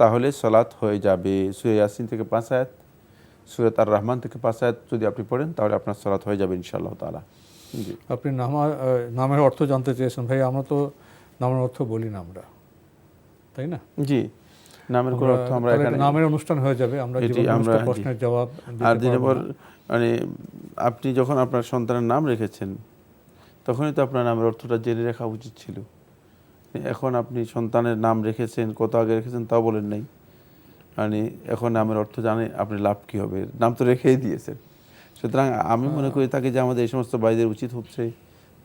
তাহলে সালাত হয়ে যাবে। সূরা ইয়াসিন থেকে 5 আয়াত, সূরা আর রহমান থেকে 5 আয়াত যদি আপনি পড়েন তাহলে আপনার সালাত হয়ে যাবে ইনশাআল্লাহ তাআলা। জি, আপনি নামের অর্থ জানতে চেয়েছেন। ভাই, আমরা তো নামের অর্থ বলি না আমরা, তাই না? জি, নামের কোনো অর্থ আমরা এখানে, নামের অনুষ্ঠান হয়ে যাবে। আমরা প্রশ্নের জবাব আর দিনের পর মানে আপনি যখন আপনার সন্তানের নাম রেখেছেন তখনই তো আপনার নামের অর্থটা জেনে রাখা উচিত ছিল। এখন আপনি সন্তানের নাম রেখেছেন, কত আগে রেখেছেন তাও বলেন নাই, মানে এখন নামের অর্থ জানে আপনি লাভ কী হবে, নাম তো রেখেই দিয়েছেন। সুতরাং আমি মনে করি তাকে যে আমাদের এই সমস্ত ভাইদের উচিত হচ্ছে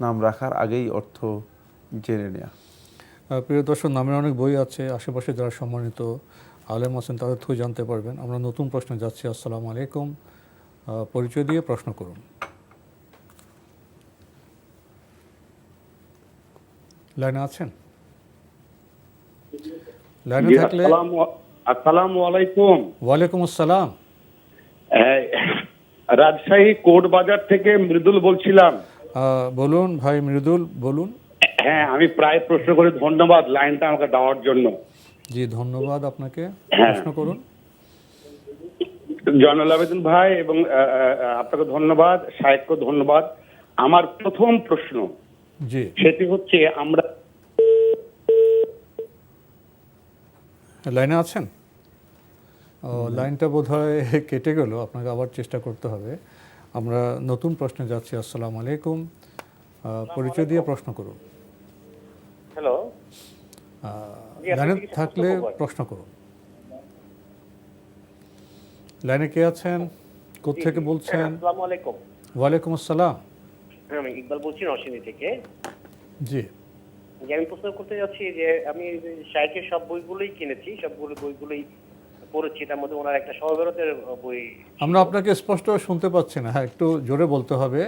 নাম রাখার আগেই অর্থ জেনে নেওয়া। প্রিয় দর্শক, নামের অনেক বই আছে, আশেপাশে যারা সম্মানিত আলেম আছেন তাদের থ্রু জানতে পারবেন। আমরা নতুন প্রশ্নে যাচ্ছি। আসসালামু আলাইকুম, পরিচয় দিয়ে প্রশ্ন করুন। লাইনে আছেন? লাইনে থাকলে। আসসালামু আলাইকুম। ওয়ালাইকুম আসসালাম। রাজশাহী কোট বাজার থেকে মৃদুল বলছিলাম। বলুন ভাই মৃদুল, বলুন। হ্যাঁ, আমি প্রায় প্রশ্ন করি, ধন্যবাদ লাইনটা আমাকে দেওয়ার জন্য। জি ধন্যবাদ আপনাকে, প্রশ্ন করুন। জয়নুল আবেদিন ভাই এবং আপনাকে ধন্যবাদ, শায়েখকে ধন্যবাদ। আমার প্রথম প্রশ্ন জি সেটি হচ্ছে, আমরা লাইনে আছেন? লাইনটা বোধহয় কেটে গেল, আপনাকে আবার চেষ্টা করতে হবে। আমরা নতুন প্রশ্নে যাচ্ছি। আসসালামু আলাইকুম, পরিচয় দিয়ে প্রশ্ন করুন। হ্যালো, লাইনে থাকলে প্রশ্ন করুন। লাইনে কে আছেন, কোত্থেকে বলছেন? আসসালামু আলাইকুম। ওয়ালাইকুম আসসালাম। আমি ইকবাল বলছি নরসিংদী থেকে। জি, আমি প্রশ্ন করতে যাচ্ছি যে আমি শায়েখের সব বইগুলোই কিনেছি, সবগুলো বইগুলোই পড়েছি। তার মধ্যে ওনার একটা সহবরতের বই। আমরা আপনাকে স্পষ্ট শুনতে পাচ্ছি না, হ্যাঁ একটু জোরে বলতে হবে।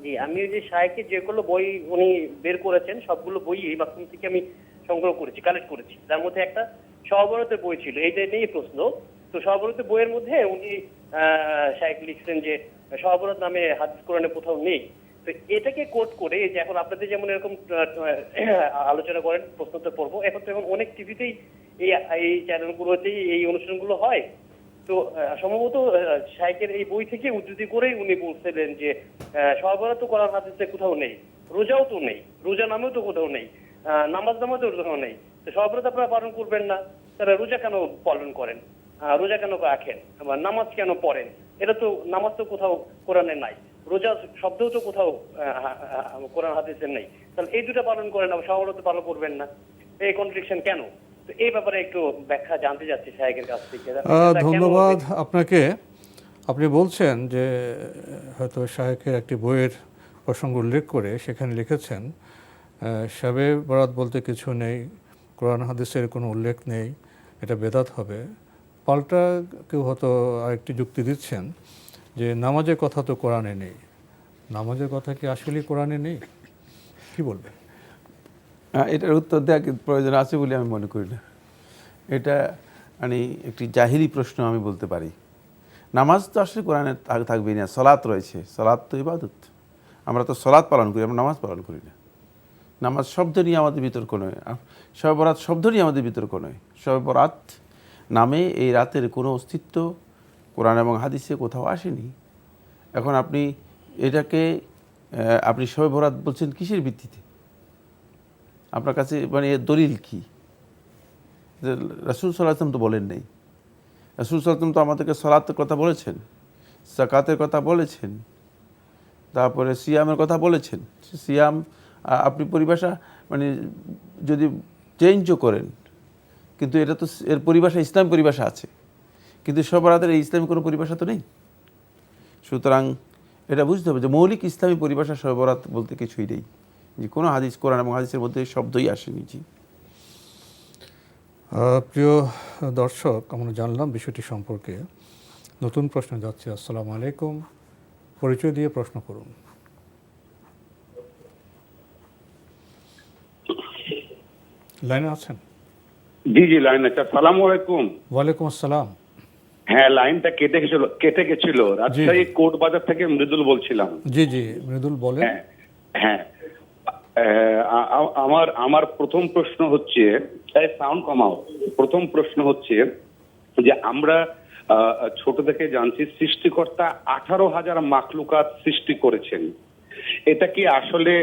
জি, আমি ওই যে শায়েখের যেগুলো বই উনি বের করেছেন সবগুলো বই এই মাধ্যম থেকে আমি সংগ্রহ করেছি, কালেক্ট করেছি। তার মধ্যে একটা সহবরতের বই ছিল, এইটা নিয়েই প্রশ্ন। তো সহবরতের বইয়ের মধ্যে উনি শায়েখ লিখছেন যে সহবরত নামে হাদিস কোরআনে কোথাও নেই। তো এটাকে কোট করে, যে এখন আপনাদের যেমন এরকম আলোচনা করেন প্রশ্নোত্তর পর্ব, এখন তো এখন অনেক টিভিতেই এই চ্যানেলগুলোতেই এই অনুষ্ঠানগুলো হয়। তো সম্ভবত শায়েখের এই বই থেকে উদ্ধৃতি করেই উনি বলছিলেন যে সহবরত তো কোরআন হাদিসে কোথাও নেই, রোজাও তো নেই, রোজা নামেও তো কোথাও নেই, নামাজ নামেও তো কোথাও নেই। তো সহবরত আপনারা পালন করবেন না, তারা রোজা কেন পালন করেন, রোজা কেন রাখেন, নামাজ কেন পড়েন? এটা তো নামাজ তো কোথাও কোরআনে নাই, রোজা শব্দও তো কোথাও কোরআন হাদিসে নেই। তাহলে এই দুটো পালন করেন, সহবরত পালন করবেন না, এই কন্ট্রাডিকশন কেন? তো এই ব্যাপারে একটু ব্যাখ্যা জানতে চাচ্ছি শায়েখের কাছ থেকে। ধন্যবাদ আপনাকে। আপনি বলছেন যে হয়তো শায়েখের একটি বইয়ের প্রসঙ্গ উল্লেখ করে সেখানে লিখেছেন শবে বরাত বলতে কিছু নেই, কোরআন হাদিসের কোনো উল্লেখ নেই, এটা বেদাত হবে। পাল্টা কেউ হয়তো আরেকটি যুক্তি দিচ্ছেন যে নামাজের কথা তো কোরআনে নেই। নামাজের কথা কি আসলেই কোরআনে নেই? কি বলবেন? এটার উত্তর দেওয়া প্রয়োজন আছে বলে আমি মনে করি না। এটা মানে একটি জাহিরি প্রশ্ন আমি বলতে পারি। নামাজ তো আসলে কোরআনে থাকবেই না। সলাৎ রয়েছে, সলাৎ তো ইবাদত। আমরা তো সলাৎ পালন করি, আমরা নামাজ পালন করি না। নামাজ শব্দ নিয়ে আমাদের বিতর্ক নয়, শবে বরাত শব্দ নিয়ে আমাদের বিতর্ক নয়। শবে বরাত নামে এই রাতের কোনো অস্তিত্ব কোরআন এবং হাদিসে কোথাও আসেনি। এখন আপনি এটাকে আপনি শবে বরাত বলছেন কিসের ভিত্তিতে? আপনার কাছে মানে এর দলিল কি? রাসূল সাল্লাল্লাহু আলাইহি ওয়াসাল্লাম তো বলেন নাই। রাসূল সাল্লাল্লাহু আলাইহি ওয়াসাল্লাম তো আমাদেরকে সালাতের কথা বলেছেন, যাকাতের কথা বলেছেন, তারপরে সিয়ামের কথা বলেছেন। সিয়াম আপনি পরিভাষা মানে যদি চেঞ্জও করেন, কিন্তু এটা তো এর পরিভাষা ইসলাম পরিভাষা আছে, কিন্তু শবে বরাতের এই ইসলামী কোনো পরিভাষা তো নেই। সুতরাং এটা বুঝতে হবে যে মৌলিক ইসলামী পরিভাষা শবে বরাত বলতে কিছুই নেই, যে কোনো হাদিস কোরআন এবং হাদিসের মধ্যে শব্দই আসেনি। জি, প্রিয় দর্শক, আমরা জানলাম বিষয়টি সম্পর্কে। নতুন প্রশ্ন যাচ্ছে। আসসালামু আলাইকুম, পরিচয় দিয়ে প্রশ্ন করুন। লাইনে আছেন? জি জি, লাইন আছে। আসসালামু আলাইকুম। ওয়ালাইকুম আসসালাম। হ্যাঁ, লাইনটা কেটে গেছিল। রাজশাহী কোট বাজার থেকে মৃদুল বলছিলাম। জি জি, মৃদুল বলেন। হ্যাঁ, আমার প্রথম প্রশ্ন হচ্ছে, সাউন্ড কমাও। প্রথম প্রশ্ন হচ্ছে যে আমরা ছোট থেকে জানছি সৃষ্টিকর্তা 18,000 মাখলুকাত সৃষ্টি করেছেন। এটা কি আসলে,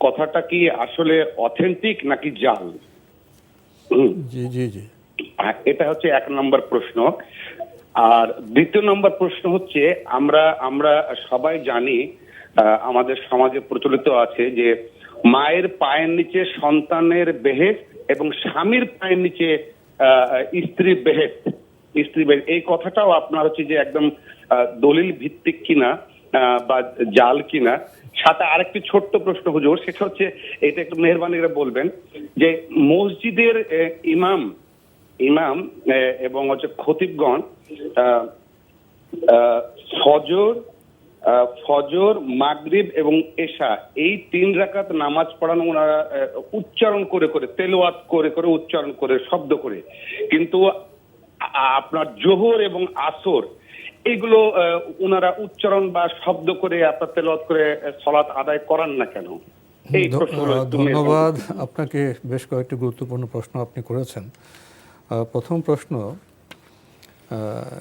কথাটা কি আসলে অথেন্টিক নাকি জাল? জি জি জি, এটা হচ্ছে 1 নম্বর প্রশ্ন। আর 2 নম্বর প্রশ্ন হচ্ছে, আমরা সবাই জানি আমাদের সমাজে প্রচলিত আছে যে মায়ের পায়ের নিচে সন্তানের বেহেশত এবং স্বামীর পায়ের নিচে স্ত্রীর বেহেশত। এই কথাটাও আপনার হচ্ছে যে একদম দলিল ভিত্তিক কিনা বা জাল কিনা। সাথে আরেকটি ছোট্ট প্রশ্ন হুজুর, সেটা হচ্ছে, এটা একটু মেহরবানি করে বলবেন যে মসজিদের ইমাম এবং হচ্ছে খতিবগণ ফজর, মাগরিব এবং এশা এই 3 রাকাত নামাজ পড়ানো ওনারা উচ্চারণ করে করে, তেলাওয়াত করে করে, উচ্চারণ করে, শব্দ করে। কিন্তু আপনার জোহর এবং আসর এগুলো ওনারা উচ্চারণ বা শব্দ করে আপনার তেলাওয়াত করে সালাত আদায় করান না কেন? এই প্রশ্নগুলো। ধন্যবাদ আপনাকে। বেশ কয়েকটি গুরুত্বপূর্ণ প্রশ্ন আপনি করেছেন। প্রথম প্রশ্ন,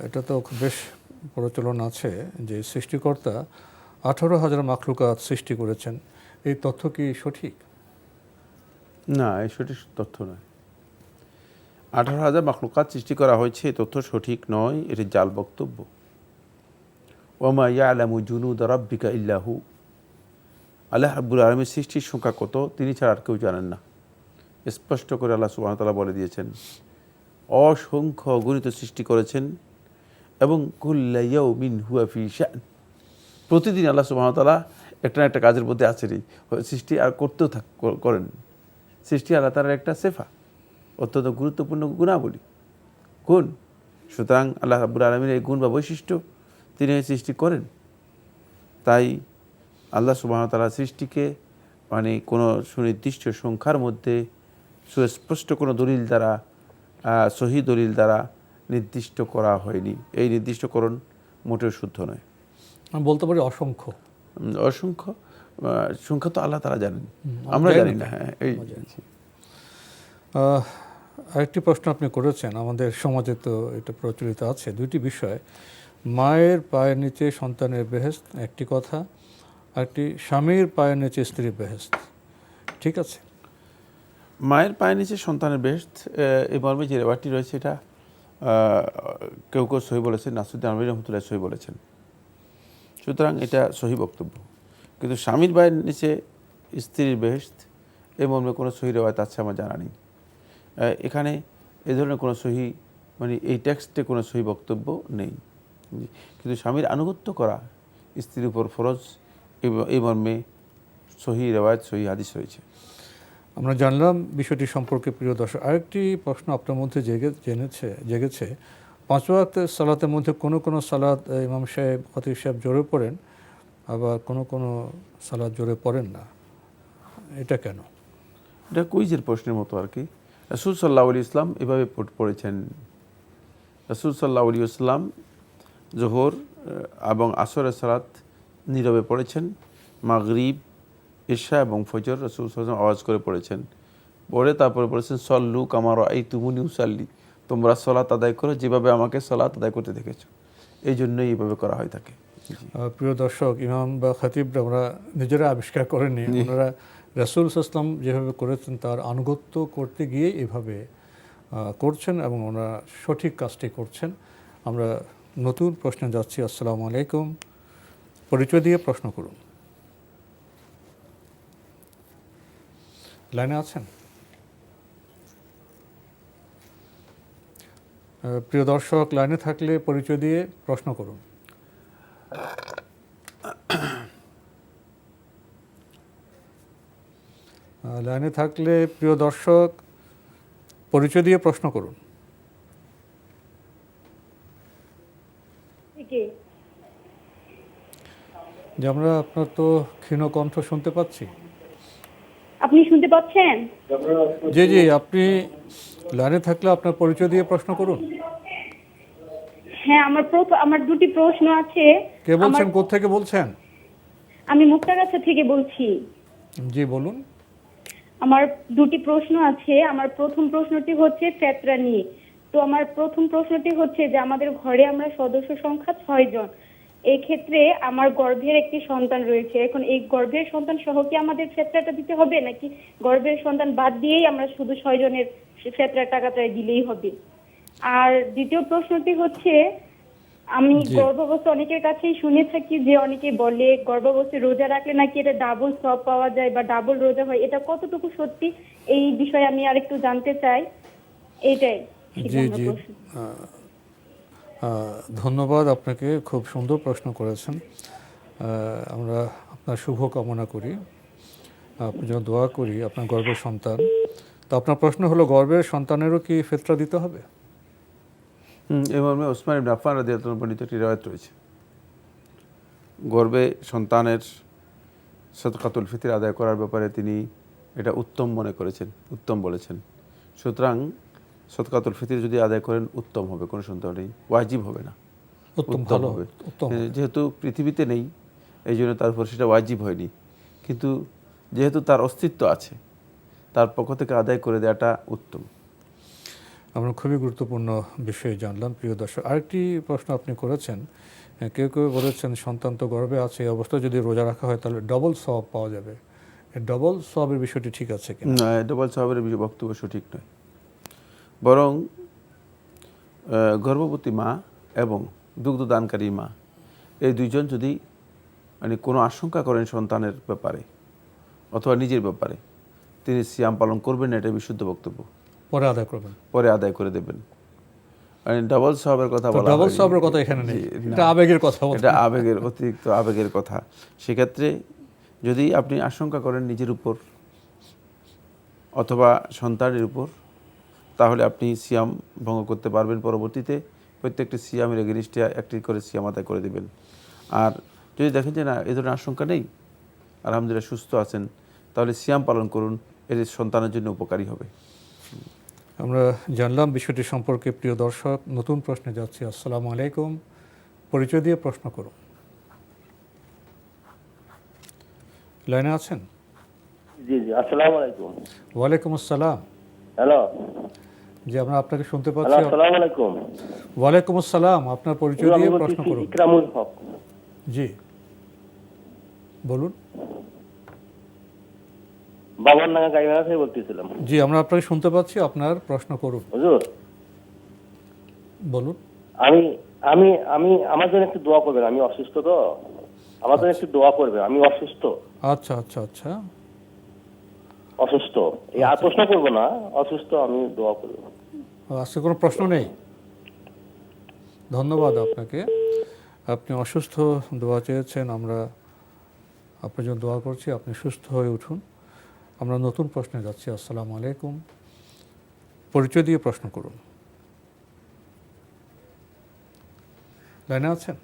এটা তো বেশ প্রচলন আছে যে সৃষ্টিকর্তা 18,000 মাখলুকাত সৃষ্টি করেছেন। এই তথ্য কি সঠিক? না, এই সঠিক তথ্য নয়। 18,000 মাখলুকাত সৃষ্টি করা হয়েছে, এই তথ্য সঠিক নয়, এটি জাল বক্তব্য। ওমা ইয়ালামু জুনুদা রাব্বিকা ইল্লা হু। আল্লাহ রাব্বুল আলামিনের সৃষ্টির সংখ্যা কত তিনি ছাড়া আর কেউ জানেন না। স্পষ্ট করে আল্লাহ সুবহানাহু ওয়া তাআলা বলে দিয়েছেন, অসংখ্য গণিত সৃষ্টি করেছেন এবং কুল্লা ইয়াউমিন হুয়া ফি শা'n। প্রতিদিন আল্লাহ সুবহানাহু ওয়া তাআলা একটা না একটা কাজের মধ্যে আছেনই, সৃষ্টি আর করতেও করেন। সৃষ্টি আল্লাহ তাআলার একটা সিফা, অত্যন্ত গুরুত্বপূর্ণ গুণাবলী, গুণ। সুতরাং আল্লাহ রাব্বুল আলামিনের এই গুণ বা বৈশিষ্ট্য তিনি সৃষ্টি করেন। তাই আল্লাহ সুবহানাহু ওয়া তাআলা সৃষ্টিকে মানে কোনো সুনির্দিষ্ট সংখ্যার মধ্যে সুস্পষ্ট কোনো দলিল দ্বারা, সহি দলিল দ্বারা নির্দিষ্ট করা হয়নি। এই নির্দিষ্টকরণ মোটেও শুদ্ধ নয়। আমি বলতে পারি অসংখ্য সংখ্যা তো আল্লাহ তাআলা জানেন, আমরা জানি না। হ্যাঁ, এই আরেকটি প্রশ্ন আপনি করেছেন, আমাদের সমাজে তো এটা প্রচলিত আছে। দুইটি বিষয়, মায়ের পায়ের নিচে সন্তানের বেহেশত একটি কথা, আরেকটি স্বামীর পায়ের নিচে স্ত্রীর বেহেশত, ঠিক আছে? মায়ের পায়ের নিচে সন্তানের বেহেশত এই মর্মে যে রেওয়ায়তটি রয়েছে, এটা কেউ কেউ সহি বলেছেন, নাসরুদ্দিন আলবানী রহমতুল্লাহ সহি বলেছেন। সুতরাং এটা সহি বক্তব্য। কিন্তু স্বামীর পায়ের নিচে স্ত্রীর বেহেশত এই মর্মে কোনো সহি রেওয়ায়ত আছে আমার জানা নেই। এখানে এ ধরনের কোনো সহি, মানে এই টেক্সটে কোনো সহি বক্তব্য নেই। কিন্তু স্বামীর আনুগত্য করা স্ত্রীর উপর ফরজ, এই মর্মে সহি রেওয়ায়ত, সহি হাদিস রয়েছে। আমরা জানলাম বিষয়টি সম্পর্কে। প্রিয় দর্শক, আরেকটি প্রশ্ন আপনার মধ্যে জেগেছে। 5 ওয়াক্তের সালাতের মধ্যে কোনো কোনো সালাত ইমাম সাহেব, খতিব সাহেব জোরে পড়েন, আবার কোনো কোনো সালাত জোরে পড়েন না, এটা কেন? এটা কুইজের প্রশ্নের মতো আর কি। রাসূল সাল্লাল্লাহু আলাইহি ওয়াসাল্লাম এভাবে পড়েছেন। রাসূল সাল্লাল্লাহু আলাইহি ওয়াসাল্লাম জোহর এবং আসরের সালাত নীরবে পড়েছেন। মাগরিব, ইশা এবং ফজর রাসূল সাল্লাল্লাহু আলাইহি ওয়াসাল্লাম আওয়াজ করে পড়েছেন। পড়ে তারপরে বলেছেন, সল্লু কামা রাআইতুমুনি উসাল্লি, তোমরা সালাত আদায় করো যেভাবে আমাকে সালাত আদায় করতে দেখেছো। এই জন্যই এইভাবে করা হয় থাকে। প্রিয় দর্শক, ইমাম বা খতিবরা ওরা নিজেরা আবিষ্কার করেননি, ওনারা রাসূল সাল্লাল্লাহু আলাইহি ওয়াসাল্লাম যেভাবে করেছেন তার আনুগত্য করতে গিয়ে এভাবে করছেন এবং ওনারা সঠিক কাজটি করছেন। আমরা নতুন প্রশ্নে যাচ্ছি। আসসালামু আলাইকুম, পরিচয় দিয়ে প্রশ্ন করুন। লাইনে আছেন? প্রিয় দর্শক, লাইনে থাকলে পরিচয় দিয়ে প্রশ্ন করুন। লাইনে থাকলে প্রিয় দর্শক পরিচয় দিয়ে প্রশ্ন করুন। যে আমরা আপনার তো ক্ষীণ কণ্ঠ শুনতে পাচ্ছি। আপনি শুনতে পাচ্ছেন? জি জি, আপনি লাইনে থাকলে আপনার পরিচয় দিয়ে প্রশ্ন করুন। হ্যাঁ, আমার দুটি প্রশ্ন আছে। কে বলছেন, কোথা থেকে বলছেন? আমি মুক্তাগাছা থেকে বলছি। জি বলুন। আমার দুটি প্রশ্ন আছে। আমার প্রথম প্রশ্নটি হচ্ছে ফেতরা নিয়ে। তো আমার প্রথম প্রশ্নটি হচ্ছে যে আমাদের ঘরে আমরা সদস্য সংখ্যা 6 জন। এই ক্ষেত্রে আমার গর্ভের একটি সন্তান রয়েছে। এখন এই গর্ভের সন্তান সহ কি আমাদের ফেতরাটা দিতে হবে, নাকি গর্ভের সন্তান বাদ দিয়েই আমরা শুধু 6 জনের ফেতরার টাকাটা দিলেই হবে? আর দ্বিতীয় প্রশ্নটি হচ্ছে আমি জি। গর্ভাবস্থা অনেকের কাছেই শুনে থাকি যে অনেকে বলে গর্ভাবস্থায় রোজা রাখলে নাকি এটা ডাবল সব পাওয়া যায় বা ডাবল রোজা হয়, এটা কতটুকু সত্যি? এই বিষয়ে আমি আরেকটু জানতে চাই। এইটাই ছিল জি আমার জি প্রশ্ন। ধন্যবাদ আপনাকে, খুব সুন্দর প্রশ্ন করেছেন। আমরা আপনার শুভ কামনা করি, আপনার জন্য দোয়া করি, আপনার গর্ভের সন্তান। তো আপনার প্রশ্ন হলো গর্ভের সন্তানেরও কি ফিতরা দিতে হবে? এই মর্মে ওসমান ইবনে আফফান রাদিয়াল্লাহু আনহু বর্ণিত একটি রিওয়ায়াত রয়েছে। গর্ভে সন্তানের সদকাতুল ফিতর আদায় করার ব্যাপারে তিনি এটা উত্তম মনে করেছেন, উত্তম বলেছেন। সুতরাং সদকাতুল ফিতর যদি আদায় করেন উত্তম হবে, কোনো সন্দেহ নেই, ওয়াজিব হবে না, উত্তম, ভালো হবে। উত্তম। যেহেতু পৃথিবীতে নেই এই জন্য তার উপর সেটা ওয়াজিব হয়নি, কিন্তু যেহেতু তার অস্তিত্ব আছে তার পক্ষ থেকে আদায় করে দেওয়াটা উত্তম। আমরা খুবই গুরুত্বপূর্ণ বিষয় জানলাম প্রিয় দর্শক। আরেকটি প্রশ্ন আপনি করেছেন, কেউ কেউ বলেছেন সন্তান তো গর্ভে আছে, এই অবস্থায় যদি রোজা রাখা হয় তাহলে ডবল সওয়াব পাওয়া যাবে। ডবল সওয়াবের বিষয়টি ঠিক আছে কিনা? না, ডবল সওয়াবের বক্তব্য সঠিক নয়। বরং গর্ভবতী মা এবং দুগ্ধদানকারী মা এই দুইজন যদি মানে কোনো আশঙ্কা করেন সন্তানের ব্যাপারে অথবা নিজের ব্যাপারে, তিনি সিয়াম পালন করবেন না, এটা বিশুদ্ধ বক্তব্য। পরে আদায় করবেন, পরে আদায় করে দেবেন। মানে ডাবল সওয়াবের কথা বলা, ডাবল সওয়াবের কথা এখানে নেই, এটা আবেগের কথা, এটা আবেগের, অতিরিক্ত আবেগের কথা। সেক্ষেত্রে যদি আপনি আশঙ্কা করেন নিজের উপর অথবা সন্তানের উপর, তাহলে আপনি সিয়াম ভঙ্গ করতে পারবেন। পরবর্তীতে প্রত্যেকটি সিয়ামের এগেনিস্টে একটি করে সিয়াম আদায় করে দেবেন। আর যদি দেখেন যে না এ ধরনের আশঙ্কা নেই, আলহামদুলিল্লাহ সুস্থ আছেন, তাহলে সিয়াম পালন করুন, এর সন্তানের জন্য উপকারী হবে। আমরা জানলাম বিষয়টি সম্পর্কে। প্রিয় দর্শক, নতুন প্রশ্নে যাচ্ছি। আসসালামু আলাইকুম, পরিচয় দিয়ে প্রশ্ন করুন। লাইনে আছেন? জি জি, আসসালামু আলাইকুম। ওয়ালাইকুম আসসালাম। হ্যালো জি, আমরা আপনাকে শুনতে পাচ্ছি। আসসালামু আলাইকুম। ওয়ালাইকুম আসসালাম, আপনার পরিচয় দিয়ে প্রশ্ন করুন। ইকরামুল হক। জি বলুন। বাবরডাঙ্গা গাইবান্ধা থেকে বলতেছিলাম। জি, আমরা আপনাকে শুনতে পাচ্ছি, আপনার প্রশ্ন করুন। হুজুর, বলুন। আমি আমি আমি আমার জন্য একটু দোয়া করবেন, আমি অসুস্থ তো, আমার জন্য একটু দোয়া করবেন, আমি অসুস্থ। আচ্ছা আচ্ছা আচ্ছা, অসুস্থ, এই আর প্রশ্ন করবো না, অসুস্থ, আমি দোয়া করবো। আজকে কোনো প্রশ্ন নেই। ধন্যবাদ আপনাকে, আপনি অসুস্থ, দোয়া চেয়েছেন, আমরা আপনার জন্য দোয়া করছি, আপনি সুস্থ হয়ে উঠুন। আমরা নতুন প্রশ্নে যাচ্ছি। আসসালামু আলাইকুম, পরিচয় দিয়ে প্রশ্ন করুন। লাইনে আছেন?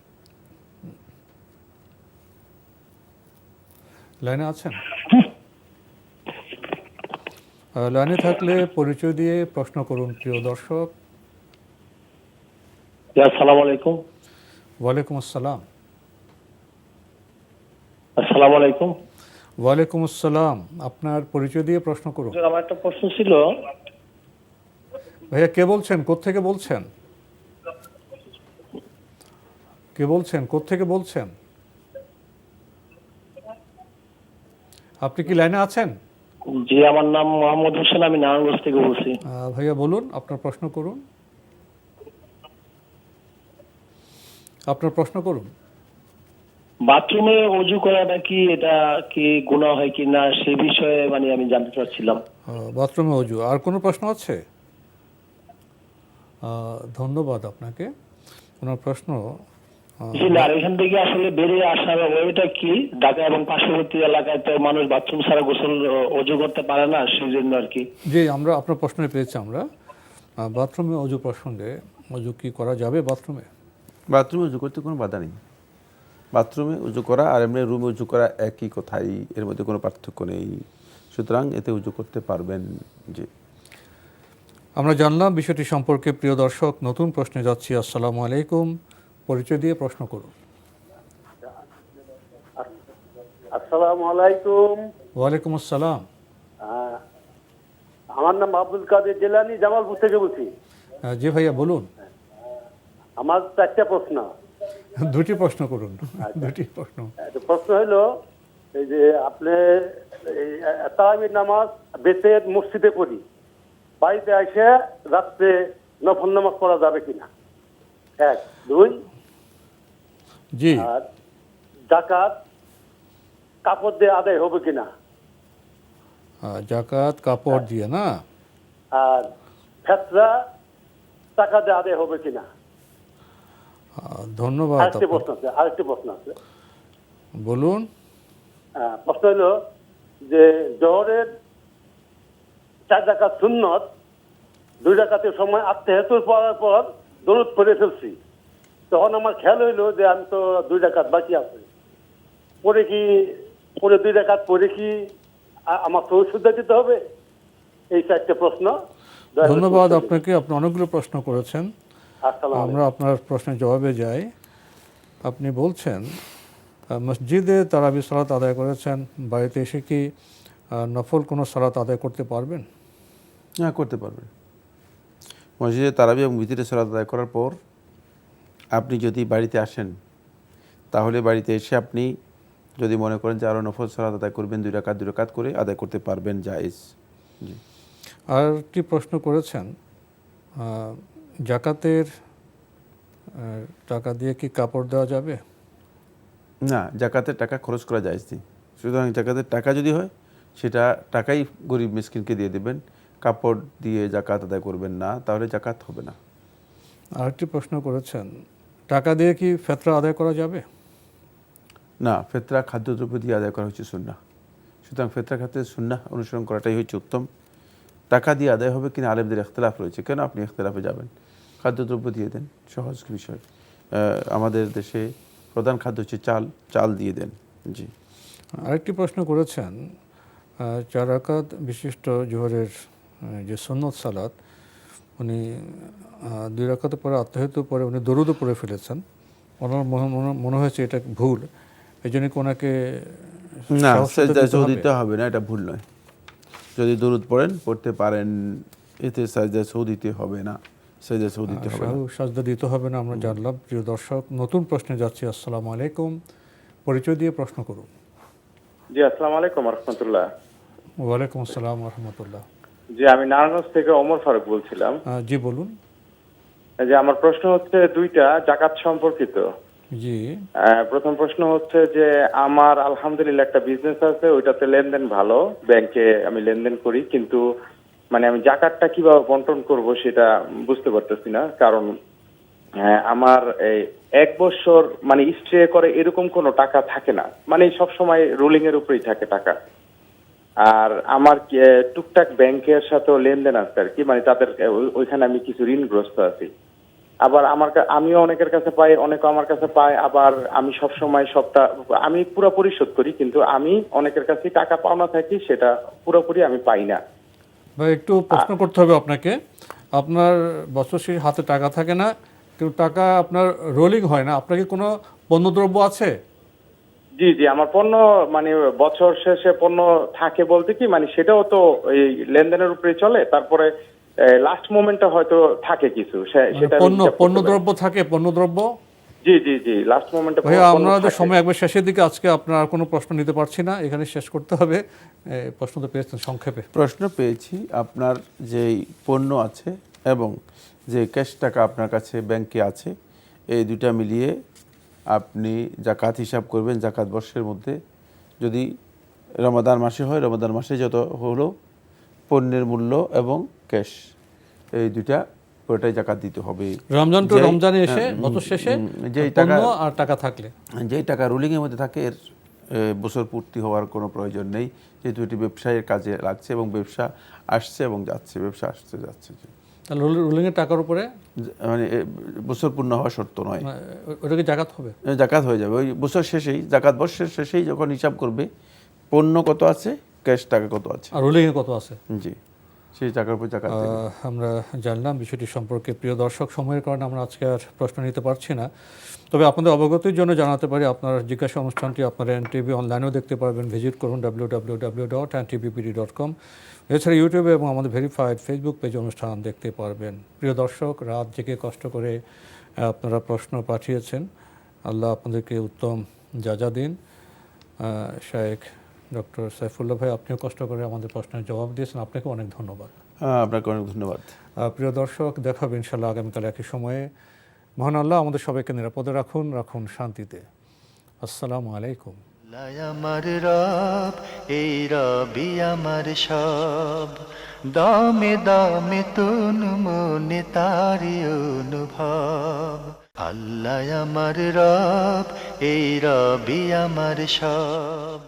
লাইনে আছেন? লাইনে থাকলে পরিচয় দিয়ে প্রশ্ন করুন প্রিয় দর্শক। আসসালামু আলাইকুম। ওয়ালাইকুম আসসালাম। আসসালামু আলাইকুম। ওয়ালাইকুম আসসালাম, আপনার পরিচয় দিয়ে প্রশ্ন করুন। আমার একটা প্রশ্ন ছিল। ভাইয়া কে বলছেন, কোত্থেকে বলছেন? কে বলছেন, কোত্থেকে বলছেন? আপনি কি লাইনে আছেন? জি, আমার নাম মোহাম্মদ হোসেন, আমি নারায়ণগঞ্জ থেকে বলছি। ভাইয়া বলুন, আপনার প্রশ্ন করুন, আপনার প্রশ্ন করুন। বাথরুমে ওযু করাটা কি, এটা কি গুনাহ হয় কি না, সে বিষয়ে মানে আমি জানতে চাচ্ছিলাম। বাথরুমে ওযু, আর কোনো প্রশ্ন আছে? ধন্যবাদ আপনাকে। ওনার প্রশ্ন জি না, এখান থেকে আসলে বেরিয়ে আসার ওইটা কি, ঢাকা এবং পার্শ্ববর্তী এলাকায় তো মানুষ বাথরুম ছাড়া গোসল ওযু করতে পারে না, সেই জন্য আর কি। জি, আমরা আপনার প্রশ্ন পেয়েছি। আমরা বাথরুমে ওযু প্রসঙ্গে, ওযু কি করা যাবে বাথরুমে? বাথরুমে উজু করতে কোনো বাধা নেই। বাথরুমে উজু করা আর এমনি রুমে উজু করা একই কথাই, এর মধ্যে কোনো পার্থক্য নেই। সুতরাং এতে উজু করতে পারবেন। জি, আমরা জানলাম বিষয়টি সম্পর্কে। প্রিয় দর্শক, নতুন প্রশ্নে যাচ্ছি। আসসালামু আলাইকুম, পরিচয় দিয়ে প্রশ্ন করুন। আসসালামু আলাইকুম। ওয়ালাইকুম আসসালাম। আমার নাম আব্দুল কাদের জেলানি, জামালপুর থেকে বলছি। জি ভাইয়া বলুন। আমার 4টা প্রশ্ন। দুটি প্রশ্ন করুন। দুটি প্রশ্ন। প্রশ্ন হলো, এই যে আপনি তারাবির নামাজ বেতের মসজিদে পড়ি, বাড়িতে এসে রাত্রে নফল নামাজ পড়া যাবে কিনা? 1 2 জি। আর জাকাত কাপড় দিয়ে আদায় হবে কিনা, জাকাত কাপড় দিয়ে না, আর ফেতরা টাকা দিয়ে আদায় হবে কিনা। ধন্যবাদ। আরেকটি প্রশ্ন আছে বলুন। প্রশ্ন হলো যে জোহরের 4 রাকাত সুন্নত, 2 রাকাতের সময় আত্মাহিয়াতুল পড়ার পর দরুদ পড়ে ফেলছি, তখন আমার খেয়াল হইলো যে আমি তো 2 রাকাত বাকি আছে, পরে 2 রাকাত পরে কি আমার সহিহ শুদ্ধা দিতে হবে? এই 4টে প্রশ্ন। ধন্যবাদ আপনাকে, আপনি অনেকগুলো প্রশ্ন করেছেন, আসসালামু আলাইকুম। আমরা আপনার প্রশ্নের জবাবে যাই। আপনি বলছেন মসজিদে তারাবি সালাত আদায় করেছেন, বাড়িতে এসে কি নফল কোনো সালাত আদায় করতে পারবেন? হ্যাঁ, করতে পারবেন। মসজিদে তারাবি এবং ভিতরে সালাত আদায় করার পর আপনি যদি বাড়িতে আসেন, তাহলে বাড়িতে এসে আপনি যদি মনে করেন যে আরও নফল সালাত আদায় করবেন, 2 রাকাত করে আদায় করতে পারবেন, জায়েজ। জি। আর একটি প্রশ্ন করেছেন, জাকাতের টাকা দিয়ে কি কাপড় দেওয়া যাবে? না, জাকাতের টাকা খরচ করা জায়েজ নেই। সুতরাং জাকাতের টাকা যদি হয়, সেটা টাকাই গরিব মিসকিনকে দিয়ে দেবেন, কাপড় দিয়ে জাকাত আদায় করবেন না, তাহলে জাকাত হবে না। আরেকটি প্রশ্ন করেছেন, টাকা দিয়ে কি ফেতরা আদায় করা যাবে? না, ফেতরা খাদ্যদ্রব্য দিয়ে আদায় করা হচ্ছে সুন্নাহ। সুতরাং ফেতরা খাদ্যের সুন্নাহ অনুসরণ করাটাই হচ্ছে উত্তম। টাকা দিয়ে আদায় হবে কিনা আলেমদের ইখতিলাফ রয়েছে, কেন আপনি ইখতিলাফে যাবেন? খাদ্যদ্রব্য দিয়ে দেন, সহজ বিষয়। আমাদের দেশে প্রধান খাদ্য হচ্ছে চাল দিয়ে দেন। জি। আরেকটি প্রশ্ন করেছেন, 4 রাকাত বিশিষ্ট জোহরের যে সুন্নত সালাত, উনি 2 রাকাত পরে আত্মাহিত পরে উনি দরুদও পড়ে ফেলেছেন, ওনার মনে হয়েছে এটা ভুল, এই জন্য কি ওনাকে না, সাজদায় সহু দিতে হবে না, এটা ভুল নয়। যদি দরুদ পড়তে পারেন, এতে সাজদায় সহু দিতে হবে না, সাজদায় সহু দিতে হবে না, সাজদা দিতে হবে না, আমরা জানলাম। প্রিয় দর্শক, নতুন প্রশ্নে যাচ্ছি। আসসালামু আলাইকুম, পরিচয় দিয়ে প্রশ্ন করুন। জি, আসসালামু আলাইকুম রাহমাতুল্লাহ। ওয়ালাইকুম আসসালাম রাহমাতুল্লাহ। জি, আমি নারায়ণগঞ্জ থেকে ওমর ফারুক বলছিলাম। জি বলুন। যে আমার প্রশ্ন হচ্ছে 2টা জাকাত সম্পর্কিত। জি। প্রথম প্রশ্ন হচ্ছে যে আমার আলহামদুলিল্লাহ একটা বিজনেস আছে, ওইটাতে লেনদেন ভালো, ব্যাংকে আমি লেনদেন করি, কিন্তু মানে আমি জাকাতটা কিভাবে বন্টন করব সেটা বুঝতে পারতেছি না। কারণ আমার এই 1 বছর মানে স্টে করে এরকম কোনো টাকা থাকে না, মানে সব সময় রোলিং এর উপরেই থাকে টাকা। আর আমার টুকটাক ব্যাংকের সাথেও লেনদেন আছে আর কি, মানে তাদের ওইখানে আমি কিছু ঋণগ্রস্ত আছি। আবার আমিও অনেকের কাছে পাই, অনেকে আমার কাছে পায়, আবার আমি সব সময় আমি পুরো পরিশোধ করি, কিন্তু আমি অনেকের কাছে টাকা পাওনা থাকি, সেটা পুরোপুরি আমি পাই না। ভাই, একটু প্রশ্ন করতে হবে আপনাকে। আপনার বছর শেষে হাতে টাকা থাকে না, কিন্তু টাকা আপনার রোলিং হয় না, আপনার কি কোনো পণ্যদ্রব্য আছে? জি জি, আমার পণ্য মানে বছর শেষে পণ্য থাকে বলতে কি, মানে সেটাও তো এই লেনদেনের উপরে চলে, তারপরে লাস্ট মোমেন্টে হয়তো থাকে কিছু, সেটা পণ্যদ্রব্য থাকে, পণ্যদ্রব্য। জি জি জি, লাস্ট মোমেন্টে। ভাইয়া, আমাদের সময় একবার শেষের দিকে, আজকে আপনার আর কোনো প্রশ্ন নিতে পারছি না, এখানে শেষ করতে হবে। প্রশ্ন তো পেয়েছেন, সংক্ষেপে। প্রশ্ন পেয়েছি, আপনার যেই পণ্য আছে এবং যে ক্যাশ টাকা আপনার কাছে ব্যাংকে আছে, এই 2টা মিলিয়ে আপনি জাকাত হিসাব করবেন। জাকাত বর্ষের মধ্যে যদি রমাদান মাসে হয়, রমাদান মাসে যত হলো পণ্যের মূল্য এবং ক্যাশ, এই 2টা পুরোটাই জাকাত দিতে হবে। রমজান টু রমজানে এসে বছর শেষে যেই টাকা আর টাকা থাকলে, যেই টাকা রুলিংয়ের মধ্যে থাকে, এর বছর পূর্তি হওয়ার কোনো প্রয়োজন নেই, যেহেতু এটি ব্যবসায়ের কাজে লাগছে এবং ব্যবসা আসছে এবং যাচ্ছে, ব্যবসা আসছে যাচ্ছে। তাহলে রুলিংয়ের টাকার উপরে মানে বছর পূর্ণ হওয়া শর্ত নয়, ওটাকে জাকাত হবে, জাকাত হয়ে যাবে ওই বছর শেষেই। জাকাত বর্ষের শেষেই যখন হিসাব করবে পণ্য কত আছে, ক্যাশ টাকা কত আছে, আর রুলিংয়ে কত আছে, জি, সেই টাকার উপর জাকাত দেবে। আমরা জানলাম বিষয়টি সম্পর্কে। প্রিয় দর্শক, সময়ের কারণে আমরা আজকে আর প্রশ্ন নিতে পারছি না, তবে আপনাদের অবগতির জন্য জানাতে পারি, আপনার জিজ্ঞাসা অনুষ্ঠানটি আপনারা এনটিভি অনলাইনেও দেখতে পারবেন। ভিজিট করুন www.ntvpd.com। এছাড়া ইউটিউবে এবং আমাদের ভেরিফাইড ফেসবুক পেজে অনুষ্ঠান দেখতে পারবেন। প্রিয় দর্শক, রাত জেগে কষ্ট করে আপনারা প্রশ্ন পাঠিয়েছেন, আল্লাহ আপনাদেরকে উত্তম যাজা দিন। শায়েখ ডক্টর সাইফুল্লাহ ভাই, আপনিও কষ্ট করে আমাদের প্রশ্নের জবাব দিয়েছেন, আপনাকে অনেক ধন্যবাদ। আপনাকে অনেক ধন্যবাদ। প্রিয় দর্শক, দেখা হবে ইনশাআল্লাহ আগামীকাল একই সময়ে। মহান আল্লাহ আমাদের সবাইকে নিরাপদে রাখুন, রাখুন শান্তিতে। আসসালামু আলাইকুম। আমার রব, এই রবি আমার সব, দামে দামে তুন মনে তারি অনুভব। আল্লাহ আমার রব, এই রবি আমার সব।